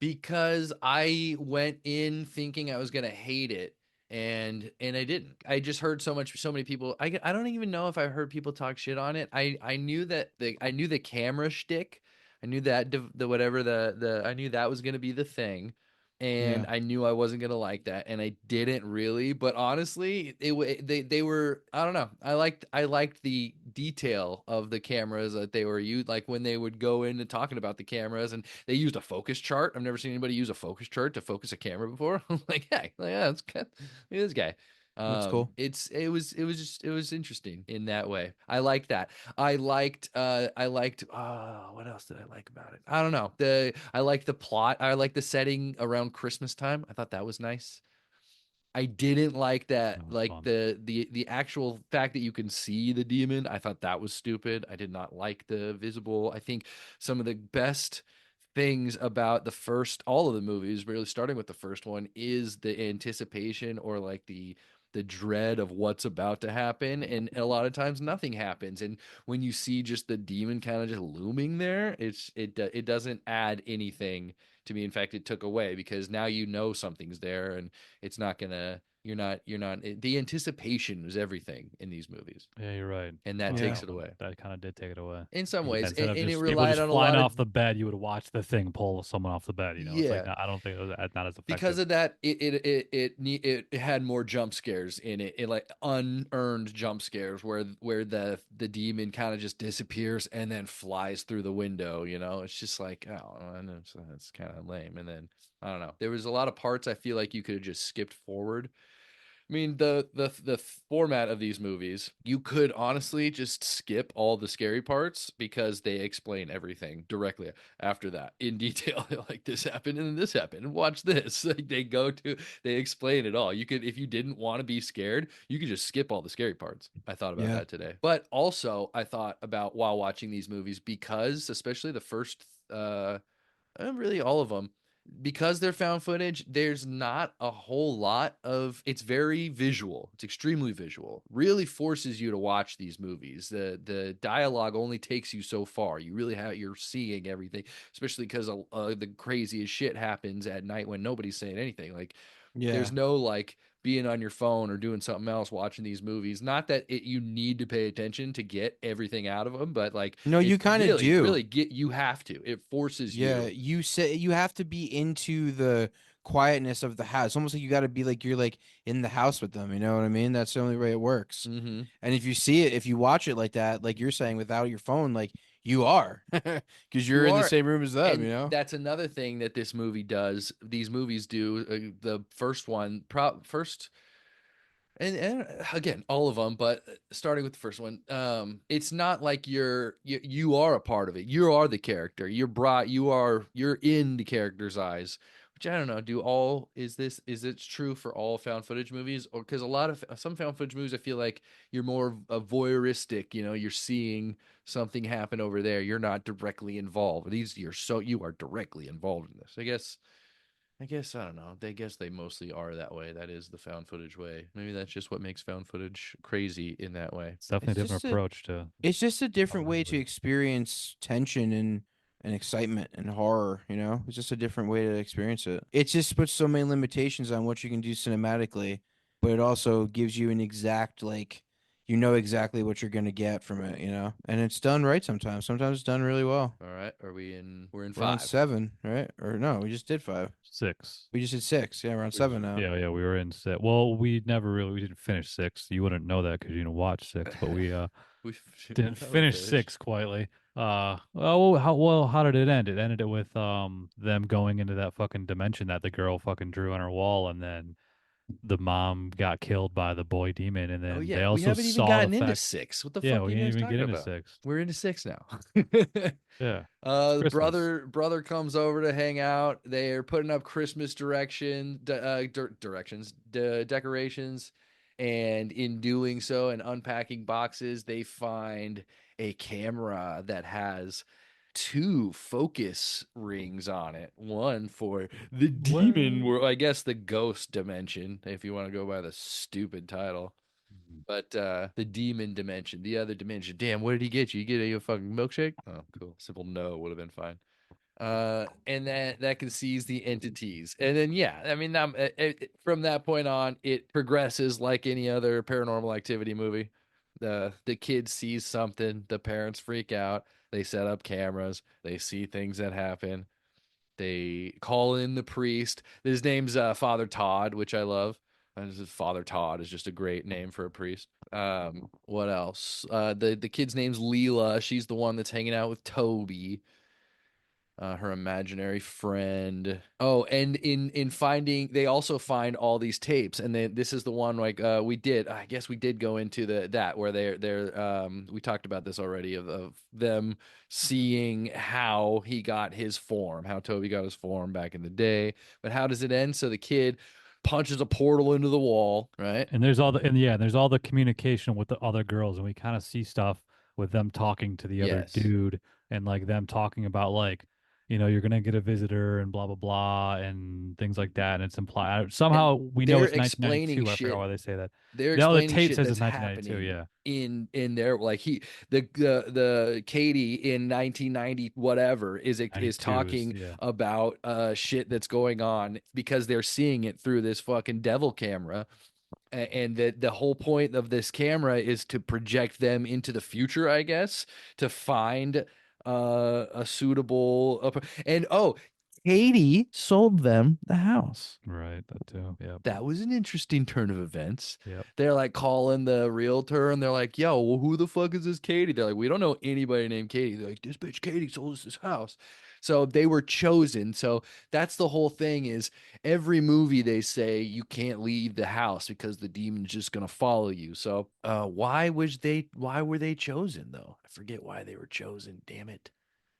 Because I went in thinking I was gonna hate it, and I didn't. I just heard so many people. I don't even know if I heard people talk shit on it. I knew that I knew the camera shtick. I knew that the whatever the I knew that was gonna be the thing, and Yeah. I knew I wasn't gonna like that, and I didn't really. But honestly, they were, I don't know. I liked the detail of the cameras that they were used. Like when they would go into talking about the cameras, and they used a focus chart. I've never seen anybody use a focus chart to focus a camera before. I'm like, hey, yeah, that's good. Look at this guy. That's cool. It was interesting in that way. I liked that. I liked what else did I like about it? I don't know. I liked the plot. I liked the setting around Christmas time. I thought that was nice. I didn't like that, That was like fun. the actual fact that you can see the demon. I thought that was stupid. I did not like the visible. I think some of the best things about all of the movies, really starting with the first one, is the anticipation, or like the dread of what's about to happen, and a lot of times nothing happens, and when you see just the demon kind of just looming there, it doesn't add anything to me. In fact, it took away, because now you know something's there, and it's not gonna you're not the anticipation is everything in these movies, Yeah, you're right. and that On Yeah. takes that it one, away that kind of did take it away. in some Yeah, ways, instead of and it just people relied just on a flying lot of, off the bed, you would watch the thing pull someone off the bed. It's like yeah. I don't think it was not as Because effective. of that, it had more jump scares in it. It like unearned jump scares where the demon kind of just disappears and then flies through the window. It's just like, oh, that's kind of lame. And then I don't know. There was a lot of parts I feel like you could have just skipped forward. I mean, the format of these movies, you could honestly just skip all the scary parts, because they explain everything directly after that in detail. Like, this happened and this happened, and watch this. Like, they explain it all. You could, if you didn't want to be scared, you could just skip all the scary parts. I thought about Yeah. that today. But also, I thought about, while watching these movies, because especially the first, really all of them, because they're found footage, there's not a whole lot of, it's very visual. It's extremely visual. Really forces you to watch these movies. The dialogue only takes you so far. You're seeing everything, especially because the craziest shit happens at night when nobody's saying anything. Like, Yeah. there's no like being on your phone or doing something else watching these movies. Not that you need to pay attention to get everything out of them, but like, No, it you kind of really, do. really you have to. It forces Yeah, you. you say you have to be into the quietness of the house. Almost like you got to be like you're like in the house with them. You know what I mean? That's the only way it works. Mm-hmm. And if you watch it like that, like you're saying, without your phone, like you are, because you're You in the are, same room as them. and You know? that's another thing that this movie does. These movies do. The first one, first, and again, all of them, but starting with the first one, it's not like you are a part of it. You are the character. You're in the character's eyes. Which, I don't know. Is it true for all found footage movies, or because a lot of some found footage movies, I feel like you're more a voyeuristic. You're seeing something happen over there. You're not directly involved. You are directly involved in this. I guess I don't know. I guess they mostly are that way. That is the found footage way. Maybe that's just what makes found footage crazy in that way. It's definitely It's a different just a approach to it's just a different horror way to movies. experience tension and excitement and horror. You know, it's just a different way to experience it. It just puts so many limitations on what you can do cinematically, but it also gives you an exact like you know exactly what you're gonna get from it. You know, and it's done right sometimes. Sometimes it's done really well. All right, we're in We're on 5. 7, right? Or no, we just did 5. 6. We just did 6. Yeah, we're on 7 now. Yeah, we were in 6. Well, we didn't finish 6. You wouldn't know that because you didn't watch 6, but Didn't that was finish fish. 6 quietly. How did it end? It ended it with them going into that fucking dimension that the girl fucking drew on her wall, and then the mom got killed by the boy demon, and Oh then yeah, they we also haven't even saw the gotten into fact. 6. What the Yeah, fuck are we you didn't guys even get talking into about? 6. We're into 6 now. Yeah, it's The Christmas. brother comes over to hang out. They're putting up Christmas decorations, and in doing so and unpacking boxes, they find a camera that has two focus rings on it. One for the demon What? world, I guess the ghost dimension, if you want to go by the stupid title. But the demon dimension, the other dimension. Damn, what did he get you? You get a fucking milkshake? Oh, cool. Simple no would have been fine. And that can seize the entities. And then yeah, I mean, from that point on, it progresses like any other Paranormal Activity movie. The kid sees something, the parents freak out, they set up cameras, they see things that happen. They call in the priest. His name's Father Todd, which I love. Father Todd is just a great name for a priest. What else? The kid's name's Leela. She's the one that's hanging out with Toby, her imaginary friend. Oh, and in finding, they also find all these tapes, and then this is the one like we did. I guess we did go into that where they're we talked about this already of them seeing how he got his form, how Toby got his form back in the day. But how does it end? So the kid punches a portal into the wall, right? And there's all the and yeah, there's all the communication with the other girls, and we kind of see stuff with them talking to the other Yes. dude, and like them talking about like, you're gonna get a visitor and blah blah blah and things like that. And it's implied And somehow we know they're it's explaining 1992. I forgot shit why they say that. they're No, the explaining tape shit says that's it's 1992. happening Yeah, in there like the Katie in 1990 whatever is 92 is talking yeah. about shit that's going on because they're seeing it through this fucking devil camera. And the whole point of this camera is to project them into the future, I guess, to find a suitable and oh, Katie sold them the house. Right, that too. Yep, That was an interesting turn of events. yep. They're like calling the realtor and they're like, yo, well, who the fuck is this Katie? They're like, we don't know anybody named Katie. They're like, this bitch Katie sold us this house. So they were chosen. So that's the whole thing is every movie they say you can't leave the house because the demon's just gonna follow you. So why were they chosen though? I forget why they were chosen. Damn it.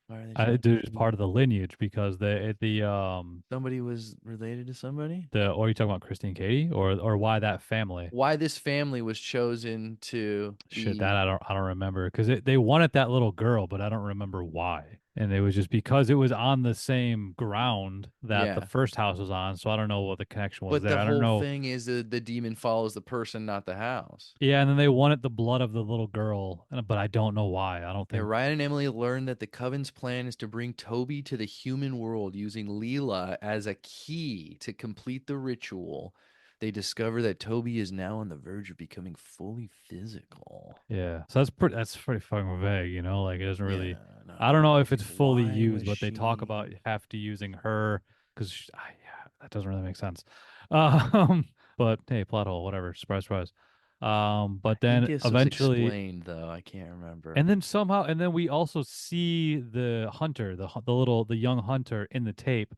Why are they chosen? They're just part of the lineage because Somebody was related to somebody? or are you talking about Christine Katie or why that family? Why this family was chosen to Shit, be that I don't remember because they wanted that little girl, but I don't remember why. And it was just because it was on the same ground that the yeah. first house was on, so I don't know what the connection was But there. the I don't whole know. thing is the demon follows the person, not the house. Yeah, and then they wanted the blood of the little girl, but I don't know why. I don't Yeah, think. Ryan and Emily learn that the Coven's plan is to bring Toby to the human world using Leela as a key to complete the ritual. They discover that Toby is now on the verge of becoming fully physical. Yeah, so that's pretty fucking vague, Like it doesn't Yeah, really. no, I don't know if like it's fully why used, was but they talk about she? have to using her because yeah, that doesn't really make sense. Um, but hey, plot hole, whatever. Surprise, surprise. I But think then this was eventually, explained though. I can't remember. and then somehow, and then we also see the hunter, the young hunter in the tape,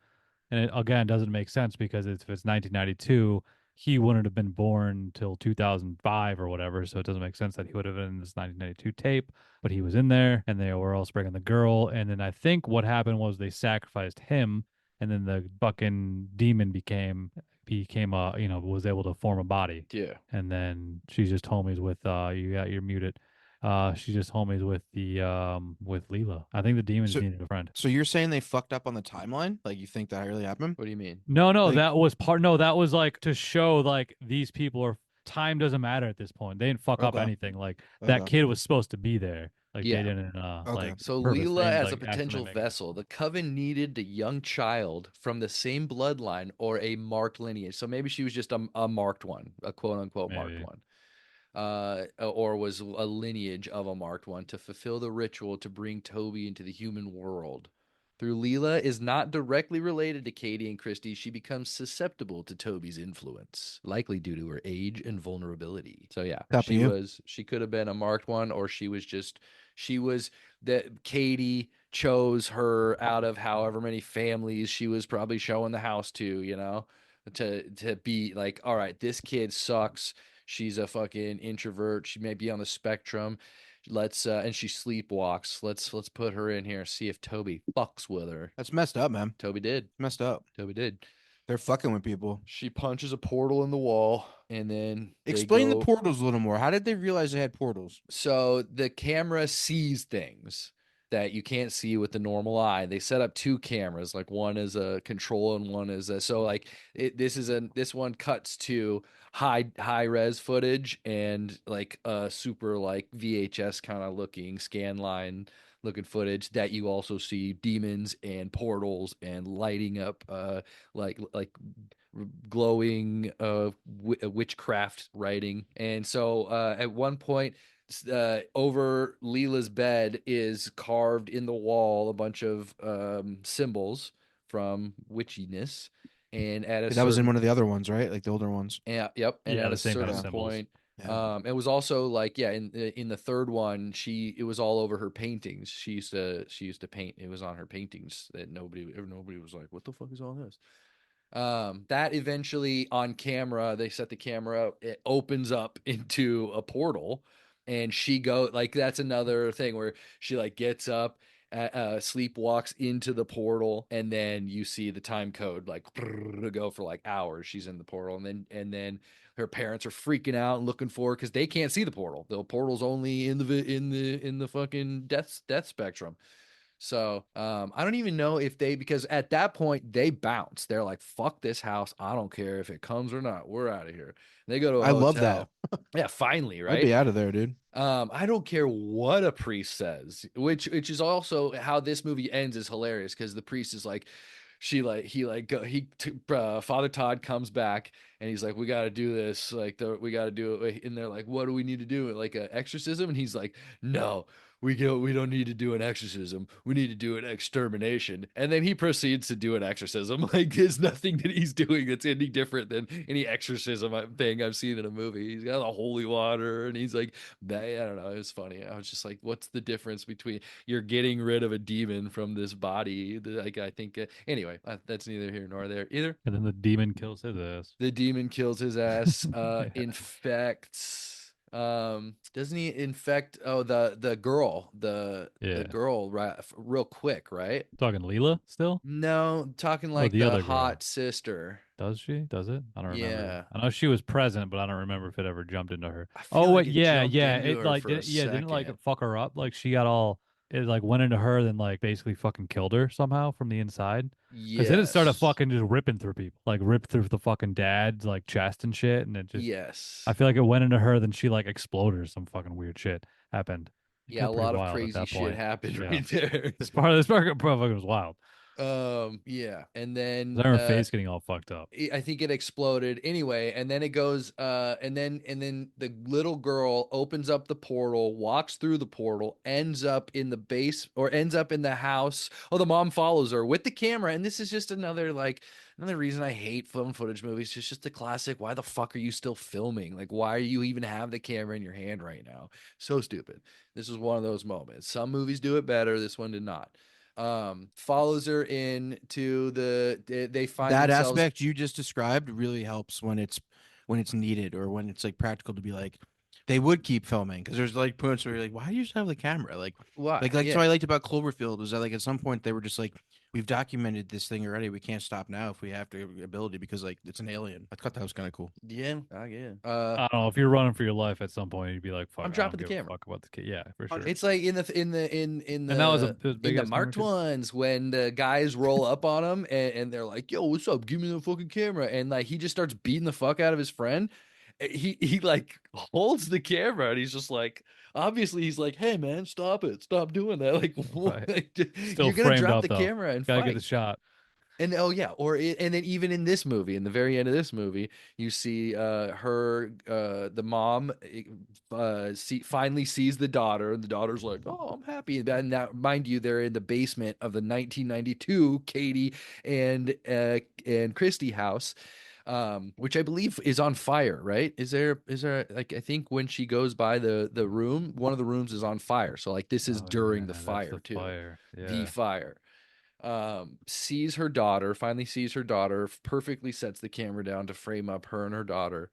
and it again doesn't make sense because if it's 1992, he wouldn't have been born till 2005 or whatever, so it doesn't make sense that he would have been in this 1992 tape. But he was in there, and they were also bringing the girl, and then I think what happened was they sacrificed him, and then the fucking demon became was able to form a body, Yeah. and then she's just homies with you're muted. She's just homies with the with Leela. I think the demons So, needed a friend. so you're saying they fucked up on the timeline? Like you think that really happened? What do you mean? No, no, Like, that was part. No, that was like to show like these people are time doesn't matter at this point. They didn't fuck up okay, anything. Like that okay, kid was supposed to be there. Like they Yeah. didn't okay. like So purpose. They Leela didn't as a like potential accidentally make it. vessel, the coven needed a young child from the same bloodline or a marked lineage. So maybe she was just a marked one, a quote unquote marked Maybe. one, or was a lineage of a marked one to fulfill the ritual to bring Toby into the human world. through Leela is not directly related to Katie and Christy, she becomes susceptible to Toby's influence, likely due to her age and vulnerability. So yeah, Copy you. she could have been a marked one, or she was that Katie chose her out of however many families she was probably showing the house to, to be like, all right, this kid sucks. She's a fucking introvert. She may be on the spectrum. Let's and she sleepwalks. Let's put her in here, see if Toby fucks with her. That's messed up, man. Toby did. Messed up. Toby did. They're fucking with people. She punches a portal in the wall, and then Explain the portals a little more. How did they realize they had portals? So the camera sees things that you can't see with the normal eye. They set up two cameras, like one is a control and one is a, so like this one cuts to high res footage and like a super like VHS kind of looking scan line looking footage that you also see demons and portals and lighting up like glowing witchcraft writing. And so at one point over Leela's bed is carved in the wall a bunch of symbols from witchiness. And at that was in one of the other ones, right? Like the older ones. Yeah, yep. And Yeah, at the a same kind of certain symbols. point, Yeah. it was also like, yeah, in the third one, it was all over her paintings. She used to paint. It was on her paintings that nobody was like, what the fuck is all this? That eventually on camera, they set the camera up, it opens up into a portal, and she like that's another thing where she like gets up, sleepwalks into the portal, and then you see the time code like go for like hours. She's in the portal, and then her parents are freaking out and looking for her because they can't see the portal. The portal's only in the fucking death spectrum. So I don't even know if because at that point they bounce. They're like, fuck this house. I don't care if it comes or not. We're out of here. They go to a I love hotel. Yeah, finally, I'd right? be out of there, dude. I don't care what a priest says, which is also how this movie ends is hilarious because the priest is like, Father Todd comes back and he's like, we got to do this, like we got to do it, and they're like, what do we need to do, like an exorcism? And he's like, no, we don't need to do an exorcism, we need to do an extermination. And then he proceeds to do an exorcism. Like there's nothing that he's doing that's any different than any exorcism thing I've seen in a movie. He's got the holy water and he's like, I don't know, it was funny. I was just like, what's the difference between you're getting rid of a demon from this body? Like I think anyway, that's neither here nor there either. And then the demon kills his ass. The demon kills his ass, infects, doesn't he infect the girl, the girl, right, real quick, right? Talking Leela still? No, talking like the other hot girl. sister. Does she? Does it? I don't remember. Yeah. I know she was present, but I don't remember if it ever jumped into her. I feel Oh like wait, it yeah, jumped yeah. into It her like for a didn't like second. fuck her up. Like she got all it like went into her, then like basically fucking killed her somehow from the inside. Because then it started Yes. fucking just ripping through people, like ripped through the fucking dad's like chest and shit, and it just. Yes. I feel like it went into her, then she like exploded or some fucking weird shit happened. It Yeah, got a pretty lot of wild at crazy that shit point. happened Yeah. right there. This part was wild. Yeah, and then Then her face getting all fucked up. I think it exploded anyway, and then it goes and then the little girl opens up the portal, walks through the portal, ends up in the base or ends up in the house. Oh, the mom follows her with the camera, and this is just another reason I hate film footage movies. It's just the classic, why the fuck are you still filming? Like, why do you even have the camera in your hand right now? So stupid. This is one of those moments. Some movies do it better, this one did not. Follows her into they find that themselves. aspect you just described really helps when it's needed or when it's like practical to be like they would keep filming because there's like points where you're like, why do you just have the camera? Like Why? like Yeah. so I liked about Cloverfield was that like at some point they were just like, we've documented this thing already, we can't stop now if we have the ability because like it's an alien. I thought that was kind of cool. Yeah, I get it. I don't know if you're running for your life at some point, you'd be like, "Fuck, I'm I dropping don't the give a camera. fuck about the kid." Yeah, for sure. It's like in the And that was it was in big the ass marked camera, too. ones when the guys roll up on him and they're like, "Yo, what's up? Give me the fucking camera!" And like he just starts beating the fuck out of his friend. He like holds the camera and he's just like, obviously he's like, "Hey man, stop it, stop doing that!" Like, Right. like Still you're gonna framed drop up the though. camera and Gotta fight. get the shot. And oh yeah, and then even in this movie, in the very end of this movie, you see the mom finally sees the daughter, and the daughter's like, "Oh, I'm happy." And now, mind you, they're in the basement of the 1992 Katie and Christie house, which I believe is on fire, right? Is there like, I think when she goes by the room, one of the rooms is on fire. So like this is Oh during the yeah, that's fire the too. fire. The Yeah. fire. Sees her daughter, finally sees her daughter, perfectly sets the camera down to frame up her and her daughter.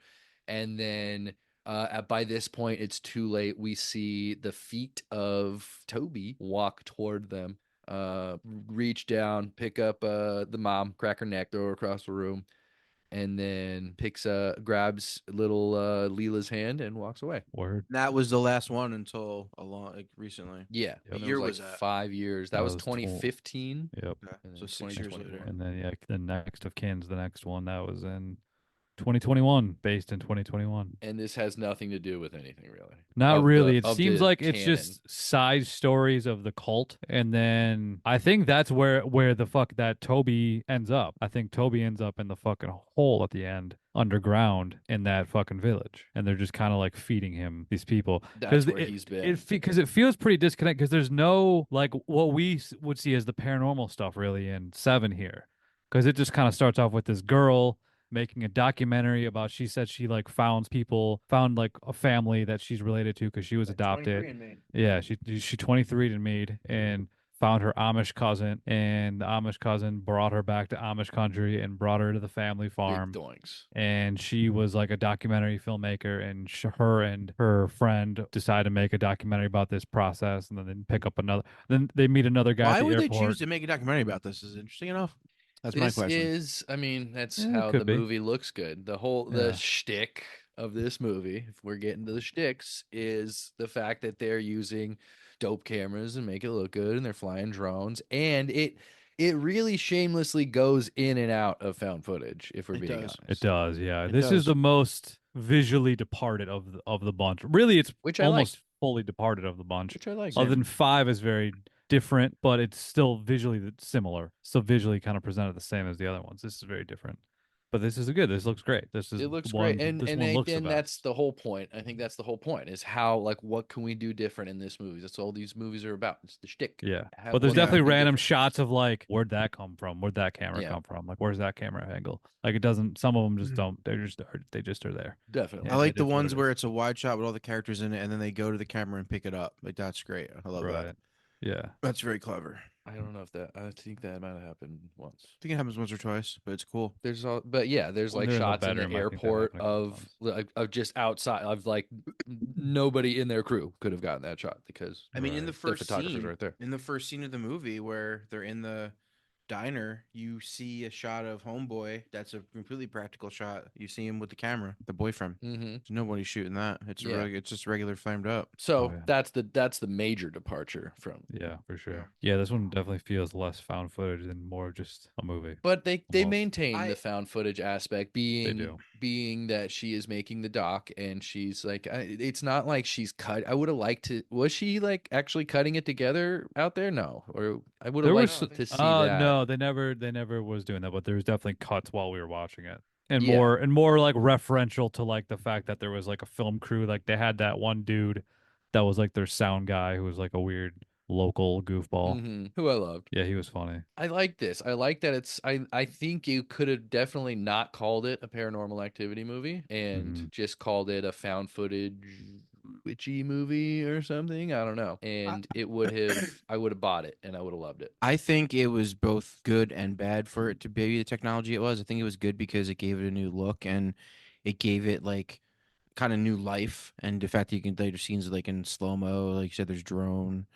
And then by this point, it's too late. We see the feet of Toby walk toward them, reach down, pick up the mom, crack her neck, throw her across the room, and then grabs little Leela's hand and walks away. Word. That was the last one until recently. Yeah, Yep. and it Year was like was that? 5 years. That That was was 2015. Yep. Okay, And so then 6 years later. 2021. And then yeah, the next of kin's the next one that was in 2021, based in 2021. And this has nothing to do with anything really. Not Of the really. It of seems the like it's canon. just side stories of the cult, and then I think that's where the fuck that Toby ends up. I think Toby ends up in the fucking hole at the end, underground in that fucking village, and they're just kind of like feeding him these people That's where he's been. because it feels pretty disconnected because there's no like what we would see as the paranormal stuff really in Seven here, because it just kind of starts off with this girl making a documentary about, she said she like found like a family that she's related to because she was adopted. Yeah, she 23 and made and found her Amish cousin, and the Amish cousin brought her back to Amish country and brought her to the family Big farm. doinks. And she was like a documentary filmmaker, and her and her friend decided to make a documentary about this process, and then they pick up another. Then they meet another guy at Why the would they airport. choose to make a documentary about this? Is it interesting enough? That's my This question. is, I mean, that's Yeah, it how could the be. movie looks good. The Yeah. shtick of this movie, if we're getting to the shticks, is the fact that they're using dope cameras and make it look good, and they're flying drones, and it really shamelessly goes in and out of found footage, if we're It being does. It honest. does, yeah. It This is does. the most visually departed of the bunch. Really, it's Which I almost liked. fully departed of the bunch. Which I like. Other than five is very different, but it's still visually similar. Still visually kind of presented the same as the other ones. This is very different. But this is good. This looks great. This is It looks the great, one. This one looks the and that's best. the whole point. I think that's the whole point, is how, like, what can we do different in this movie? That's all these movies are about. It's the shtick. Yeah. How, But there's what can definitely we do random different? shots of like, where'd that come from? Where'd that camera Yeah. come from? Like, where's that camera angle? Like, it doesn't. Some of them just Mhm. don't. They just are there. Definitely. I And like it the is what ones it where is. it's a wide shot with all the characters in it, and then they go to the camera and pick it up. Like that's great. I love Right. that. Yeah. That's very clever. I don't know if that. I think that might have happened once. I think it happens once or twice, but it's cool. There's all, but yeah, there's When like they're in the shots in the bedroom, I think that airport happened a couple of times. of just outside of like nobody in their crew could have gotten that shot because I mean, in Right. the the first photographer's scene, right there. in the first scene of the movie where they're in the diner, you see a shot of Homeboy. That's a completely practical shot. You see him with the camera, the boyfriend. Mm-hmm. There's nobody shooting that. It's Yeah. it's just regular framed up. So Oh, yeah. that's the major departure from. Yeah, for sure. Yeah, this one definitely feels less found footage and more just a movie. But they Almost. maintain the found footage aspect, do. being that she is making the doc, and she's like, it's not like she's cut. I would have liked to. Was she like actually cutting it together out there? No, or I would have There liked was to see that. no, they never was doing that, but there was definitely cuts while we were watching it. And Yeah. more like referential to like the fact that there was like a film crew. Like they had that one dude that was like their sound guy who was like a weird local goofball. Who I loved. Yeah, he was funny. I like this. I like that it's. I think you could have definitely not called it a Paranormal Activity movie and Mhm. just called it a found footage witchy movie or something. I don't know. And it would have. I would have bought it and I would have loved it. I think it was both good and bad for it to be the technology it was. I think it was good because it gave it a new look and it gave it like kind of new life. And the fact that you can later scenes like in slow mo, like you said, there's drone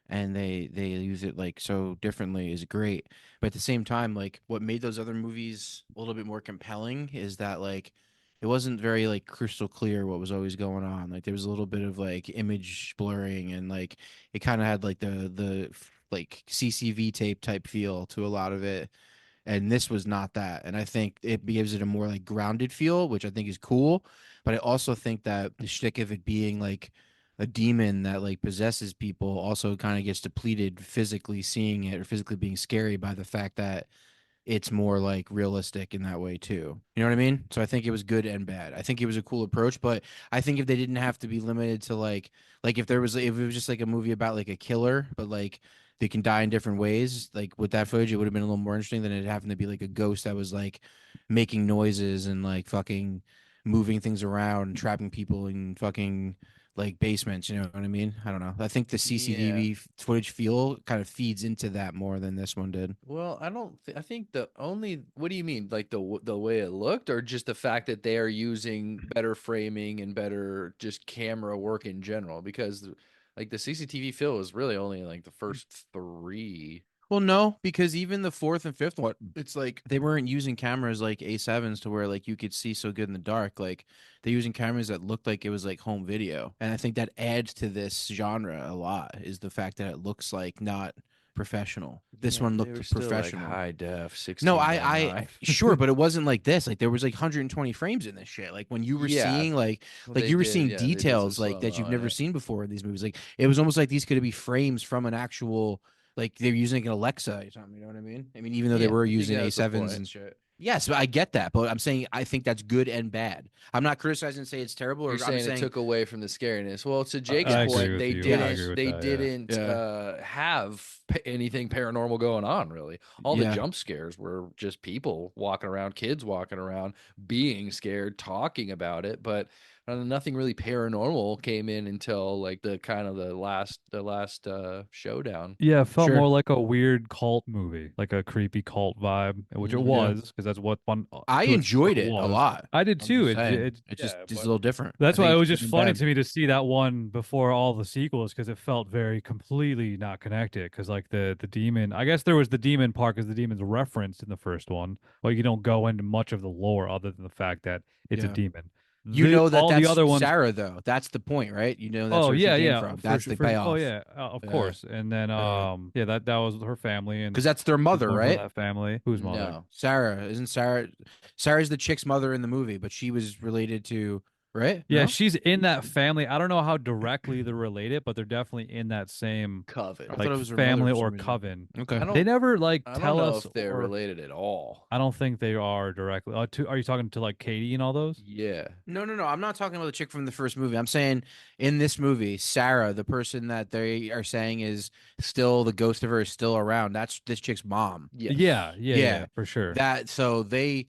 and they use it like so differently is great. But at the same time, like what made those other movies a little bit more compelling is that like it wasn't very like crystal clear what was always going on. Like there was a little bit of like image blurring and like it kind of had like the like CCV tape type feel to a lot of it. And this was not that. And I think it gives it a more like grounded feel, which I think is cool. But I also think that the shtick of it being like a demon that like possesses people also kind of gets depleted physically seeing it or physically being scary by the fact that it's more like realistic in that way too. You know what I mean? So I think it was good and bad. I think it was a cool approach, but I think if they didn't have to be limited to like if it was just like a movie about like a killer, but like they can die in different ways, like with that footage, it would have been a little more interesting than it having to be like a ghost that was like making noises and like fucking moving things around and trapping people in fucking like basements. You know what I mean? I don't know. I think the Yeah. CCTV footage feel kind of feeds into that more than this one did. Well, I don't. I think the only. What do you mean? Like the way it looked, or just the fact that they are using better framing and better just camera work in general? Because like the CCTV fill is really only like the first three. Well, no, because even the fourth and fifth one, it's like they weren't using cameras like A7s to where like you could see so good in the dark. Like they're using cameras that looked like it was like home video. And I think that adds to this genre a lot is the fact that it looks like not professional. This Yeah, one but they were looked still like professional. high def, No, 16 by I 9. sure, but it wasn't like this. Like there was like 120 frames in this shit. Like when you were Yeah, seeing well, like they you were did. seeing Yeah, they did some details like slow that you've mo in never it. seen before in these movies. Like it was almost like these could be frames from an actual like they're using an Alexa or something. You know what I mean? I mean, even though they Yeah, were I think using that's the A7s point. and shit. Yes, but I get that. But I'm saying I think that's good and bad. I'm not criticizing and say it's terrible. Or You're I'm saying it saying took away from the scariness. Well, to Jake's I yes, agree point, with they you. I yes, agree didn't with they that. Yeah. didn't yeah, have anything paranormal going on really. All the yeah. jump scares were just people walking around, kids walking around, being scared, talking about it, but nothing really paranormal came in until like the kind of the last showdown. Yeah, it felt more Sure. like a weird cult movie, like a creepy cult vibe, which it Yeah. was, because that's what one I to its core enjoyed it a was. lot. I did I'm too. just saying. It It's just yeah, it's a but little different. I that's why think it it's was good just and funny bad. to me to see that one before all the sequels because it felt very completely not connected. Because like the demon, I guess there was the demon part because the demon's referenced in the first one. Well, you don't go into much of the lore other than the fact that it's a Yeah. demon. You know that All the that's other ones. Sarah though. That's the point, right? You know that's Oh where she yeah, came yeah, from. That's the oh payoff. yeah, of Yeah. course. And then Yeah. yeah, that was her family, and Because that's their she's mother, born from right? that family. Whose mother? No. Sarah. Isn't Sarah's the chick's mother in the movie, but she was related to right? Yeah, No? she's in that family. I don't know how directly they're related, but they're definitely in that same I Coven. thought like it was her mother family for or some reason. coven. Okay. I They don't never like I don't tell know us, if they're or related at all. I don't think they are directly. Are you talking to like Katie and all those? Yeah. No, no, no. I'm not talking about the chick from the first movie. I'm saying in this movie, Sarah, the person that they are saying is still the ghost of her is still around. That's this chick's mom. Yeah, Yes. Yeah. for sure. That so they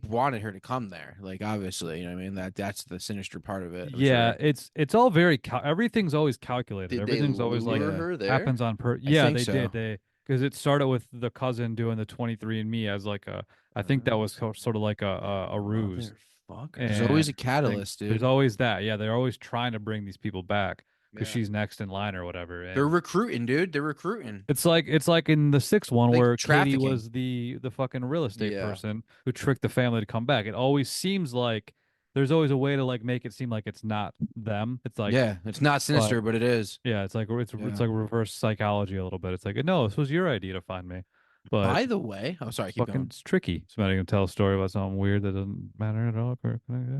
wanted her to come there. Like obviously, you know what I mean? That's the sinister part of it, I'm Yeah, sure. it's all very everything's always calculated. Did they Everything's always like lure Yeah. her there? happens on I yeah, think they did. so. They because it started with the cousin doing the 23andMe as like a I think that was sort of like a ruse. There's always And a I think catalyst, there's dude. always that. Yeah, they're always trying to bring these people back because Yeah. she's next in line or whatever. They're And recruiting, dude. They're recruiting. it's like in the sixth one Like where Katie trafficking. was the fucking real estate Yeah. person who tricked the family to come back. It always seems like there's always a way to like make it seem like it's not them. It's like, Yeah. It's not but sinister, but it is. yeah, it's Yeah. like reverse psychology a little bit. It's like no, this was your idea to find me, but By the way, oh sorry, it's keep fucking going. it's tricky. Somebody can tell a story about something weird that doesn't matter at all.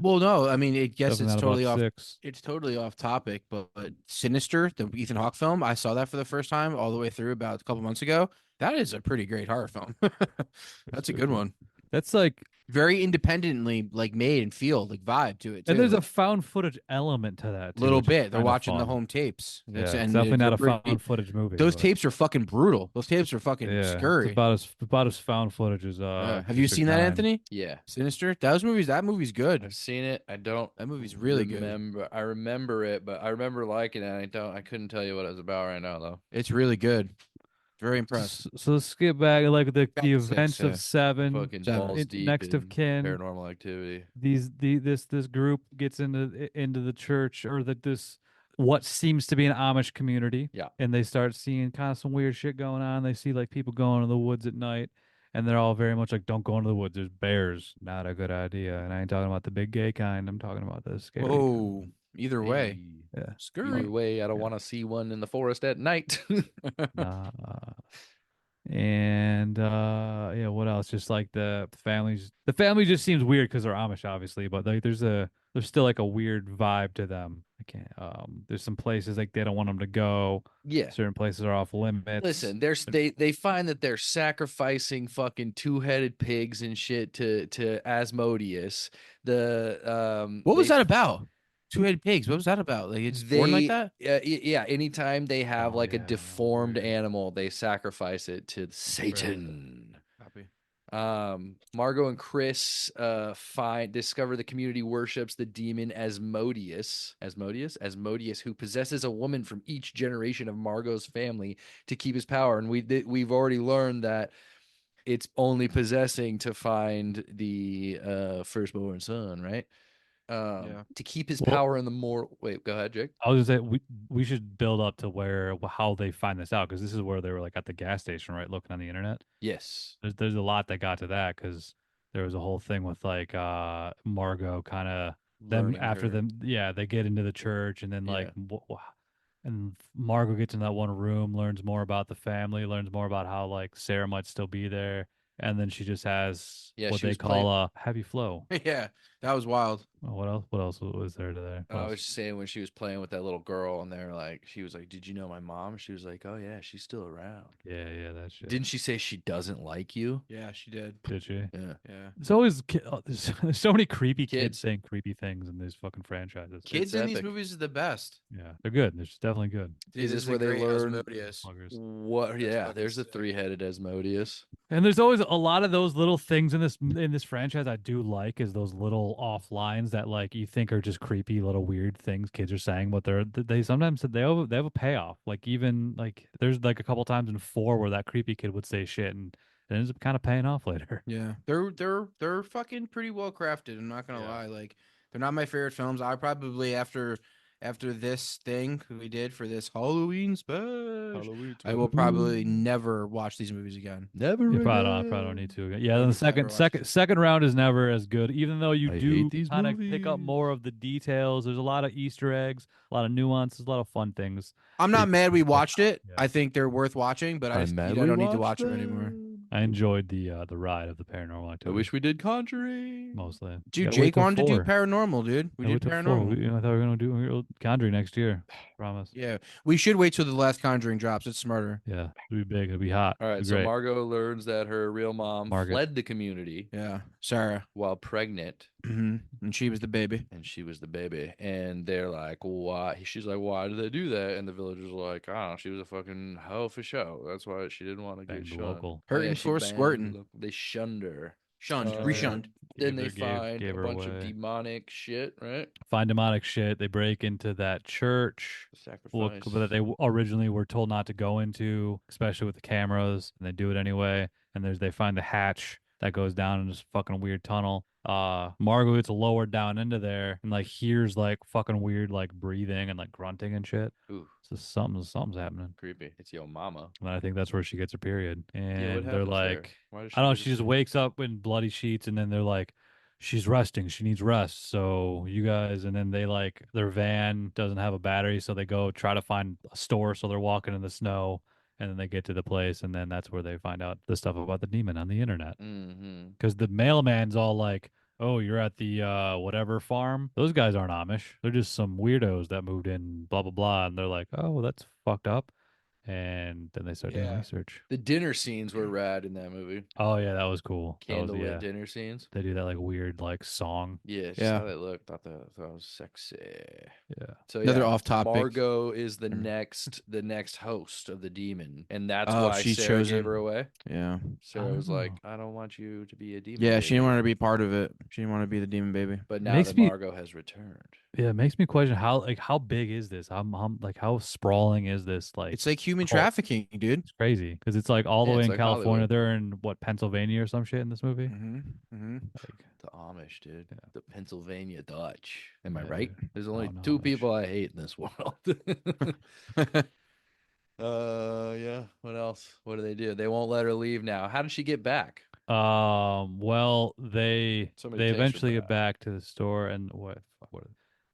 Well, no, I mean, it guess Definitely it's not about totally off. six. It's totally off topic, but Sinister, the Ethan Hawke film, I saw that for the first time all the way through about a couple months ago. That is a pretty great horror film. It's That's a good, good man. one. That's like Very independently like made and feel like vibe to it And there's too. a found footage element to that too, Little which is bit. They're kind of watching the fun. home tapes. Yeah, it's definitely They're not a pretty. found footage movie, Those but tapes are fucking brutal. Those tapes are fucking yeah, it's scary. about as found footage as Have you District seen that, 9. Anthony? Yeah. Sinister. That movie's good. I've seen it. I don't That movie's really good. remember. I remember it, but I remember liking it. I couldn't tell you what it was about right now though. It's really good. Very impressed. So let's skip back like Back the to six, events yeah. of Seven. Fucking Seven. balls deep Next of in kin, paranormal activity. this group gets into the church or this what seems to be an Amish community. Yeah. And they start seeing kind of some weird shit going on. They see like people going to the woods at night, and they're all very much like, "Don't go into the woods. There's bears. Not a good idea." And I ain't talking about the big gay kind. I'm talking about the scary kind. Whoa. Either way. Hey, Yeah. either way, I don't Yeah. want to see one in the forest at night. Nah. And yeah, what else? Just like the family just seems weird because they're Amish, obviously. But like, there's a there's still like a weird vibe to them. I can't. There's some places like they don't want them to go. Yeah. Certain places are off limits. Listen, they find that they're sacrificing fucking two-headed pigs and shit to Asmodeus. What was that about? Two-headed pigs. What was that about? Like it's born like that? Yeah, anytime they have Oh, like a yeah, deformed weird. animal, they sacrifice it to Satan. Copy. Margot and Chris discover the community worships the demon Asmodeus, who possesses a woman from each generation of Margot's family to keep his power. And we've already learned that it's only possessing to find the firstborn son, right? To keep his Well, power in the more. Wait, go ahead, Jake. I was gonna say we should build up to where how they find this out because this is where they were like at the gas station, right, looking on the internet. Yes. There's a lot that got to that because there was a whole thing with like Margot kind of them Learning after her. them, yeah, they get into the church and then like and Margot gets in that one room, learns more about the family, learns more about how like Sarah might still be there, and then she just has what she they was call a heavy flow. Yeah, that was wild. Well, what else? What else was there to there? What I else? was just saying when she was playing with that little girl and they're like, she was like, "Did you know my mom?" She was like, "Oh yeah, she's still around." Yeah, that shit. Didn't she say she doesn't like you? Yeah, she did. Did she? Yeah. Yeah. There's always there's so many creepy kids Kids. saying creepy things in these fucking franchises. Kids It's in these epic. movies are the best. Yeah, they're good. They're just definitely good. Is this a where they great learn- Asmodeus. Muggers. What? That's Yeah, fucking there's a sick. three-headed Asmodeus. And there's always a lot of those little things in this franchise I do like is those little off lines that like you think are just creepy little weird things kids are saying, but they sometimes they have a payoff. Like even like there's like a couple times in 4 where that creepy kid would say shit and it ends up kind of paying off later. Yeah, they're fucking pretty well crafted. I'm not gonna Yeah. lie. Like they're not my favorite films. I probably after this thing we did for this Halloween special, I will probably never watch these movies again. Never. You probably again. don't need to. Yeah, I the would never watch it. second round is never as good, even though you I do hate these kind of pick up movies. more of the details. There's a lot of Easter eggs, a lot of nuances, a lot of fun things. I'm not mad we watched it. Yeah. I think they're worth watching, but I I'm just mad I we don't need to watched watch them anymore. them. I enjoyed the ride of the Paranormal I Activity. wish we did Conjuring. Mostly. Dude, Gotta wait Jake till wanted to do 4. paranormal, dude. We Gotta did wait till 4. paranormal. I thought we were gonna do Conjuring next year. Promise. Yeah, we should wait till the last Conjuring drops. It's smarter. Yeah, it'll be big. It'll be hot. All right, It'll be so great. Margot learns that her real mom Margaret. fled the community Yeah, Sarah. while pregnant, And she was the baby. and she was the baby. And they're like, "Why?" She's like, "Why did they do that?" And the villagers are like, "I don't know. She was a fucking hoe for show. That's why she didn't want to Bang get the shunned." local. Hurting she for banged the squirting. local- They shunned her. Shunned, Uh, reshunned. Then they Gave find a her bunch of away. demonic shit, right? Find demonic shit. They break into that church. Sacrifice. That they originally were told not to go into, especially with the cameras, and they do it anyway. And they find the hatch that goes down in this fucking weird tunnel. Margot gets lowered down into there and like hears like fucking weird like breathing and like grunting and shit. Ooh, So something's happening. creepy. It's your mama. And I think that's where she gets her period. Yeah, And what they're happens there? like, Why does I don't know, get she a just period? wakes up in bloody sheets and then they're like, she's resting. She needs rest. So you guys, and then they like, their van doesn't have a battery. So they go try to find a store. So they're walking in the snow and then they get to the place. And then that's where they find out the stuff about the demon on the internet. Mm-hmm. Because the mailman's all like, oh, you're at the whatever farm. Those guys aren't Amish. They're just some weirdos that moved in, blah, blah, blah. And they're like, oh, that's fucked up. And then they start doing Yeah. research. The dinner scenes were rad in that movie. Oh yeah, that was cool. That was, Candlelit yeah. dinner scenes. They do that like weird like song. Yeah, just Yeah. how they looked. Thought that was sexy. Yeah. So Another yeah, off topic. Margot is the Mm. next host of the demon, and that's Oh, why she's Sarah chosen. gave her away. Yeah. Sarah was like, Oh. "I don't want you to be a demon." Yeah, she didn't baby." want to be part of it. She didn't want to be the demon baby. But now Makes that me- Margot has returned, Yeah, it makes me question how big is this? How sprawling is this? Like It's like human cult? trafficking, dude. It's crazy because it's like all the Yeah, way it's in like California. Hollywood. They're in what Pennsylvania or some shit in this movie. Mm-hmm. Mm-hmm. Like, the Amish, dude, Yeah. the Pennsylvania Dutch. Am I Yeah. right? There's only no, two Amish. people I hate in this world. Yeah. What else? What do? They won't let her leave now. How did she get back? well, they Somebody they takes her eventually get back. back to the store and what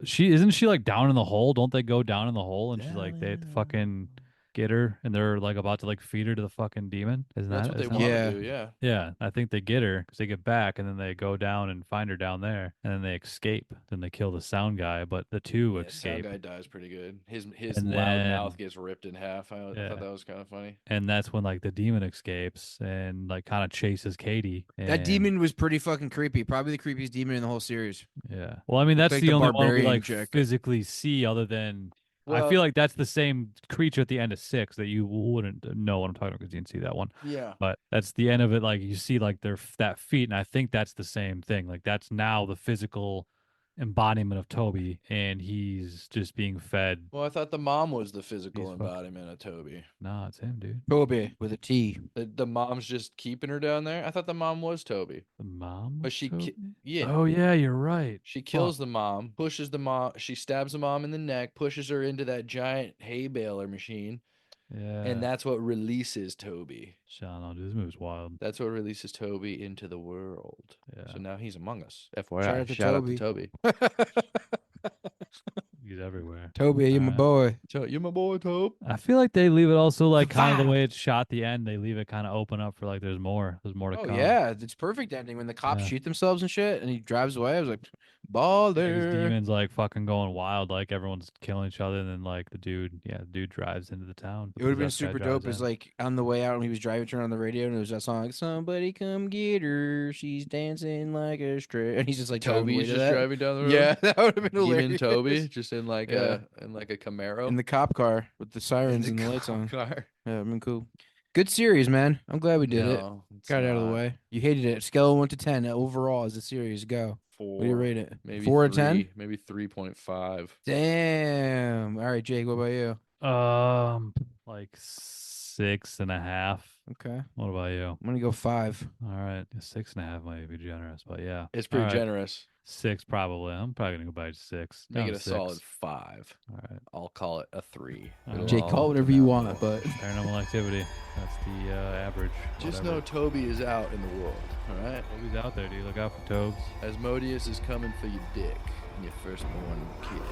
she isn't she like down in the hole? Don't they go down in the hole and she's like they Down. fucking get her, and they're like about to like feed her to the fucking demon. Isn't That's that? what they isn't want that- Yeah. to do. Yeah. Yeah, I think they get her because they get back, and then they go down and find her down there, and then they escape. Then they kill the sound guy, but the two Yeah, sound escape. guy dies pretty good. His And loud then- mouth gets ripped in half. I Yeah. thought that was kind of funny. And that's when like the demon escapes and like kind of chases Katie. That and- demon was pretty fucking creepy. Probably the creepiest demon in the whole series. Yeah. Well, I mean, that's like the the only one we barbarian like chick. physically see, other than I Well- feel like that's the same creature at the end of 6 that you wouldn't know what I'm talking about because you didn't see that one. Yeah. But that's the end of it. Like you see, like that feet, and I think that's the same thing. Like that's now the physical embodiment of Toby, and he's just being fed. Well, I thought the mom was the physical He's fucking- embodiment of Toby. Nah, it's him, dude. Toby with a T. The mom's just keeping her down there. I thought the mom was Toby. The mom. But was she Toby? yeah. Oh yeah, you're right. She kills the mom, pushes the mom. She stabs the mom in the neck, pushes her into that giant hay baler machine, Yeah. and that's what releases Toby. Sean, dude, this movie's wild. That's what releases Toby into the world. Yeah. So now he's among us. FYI, Shout out to shout out Toby. to Toby. He's everywhere. Toby, you my Alright. boy. So you my boy, Tobe. I feel like they leave it also like kind of the Vibe. way it's shot at the end. They leave it kind of open up for like there's more. There's more to Oh come. yeah, it's perfect ending when the cops Yeah. shoot themselves and shit, and he drives away. I was like, These baller. demons like fucking going wild, like everyone's killing each other, and then like the dude drives into the town. It would have been possessed guy super drives dope. Is in. like on the way out when he was driving, turn on the radio, and it was that song like "Somebody come get her, she's dancing like a strip," and he's just like driving away Toby's to just that. driving down the road. Yeah, that would have been Demon hilarious. Toby, just in like Yeah. a Camaro. in the cop car with the sirens In and the lights cop on. car. Yeah, I mean, cool. Good series, man. I'm glad we did it. No, it's Got it out of the not. way. You hated it. Scale of 1 to 10 overall as a series. Go. What do you Four, rate it? maybe 4 or 10? 3, maybe 3.5. Damn. All right, Jake. What about you? Like 6.5. Okay, What about you? I'm gonna go 5. All right, 6.5 might be generous, but yeah, It's pretty All right. generous. 6 probably. I'm probably gonna go by 6. Make Down it to a 6. solid 5. All right. I'll call it a 3. All It'll right. Jake, all call it whatever come you out want, well. but Paranormal Activity. That's the average. Just whatever. know Toby is out in the world. All right. Toby's out there, dude. Look out for Tobes. Asmodeus is coming for your dick and your firstborn kid.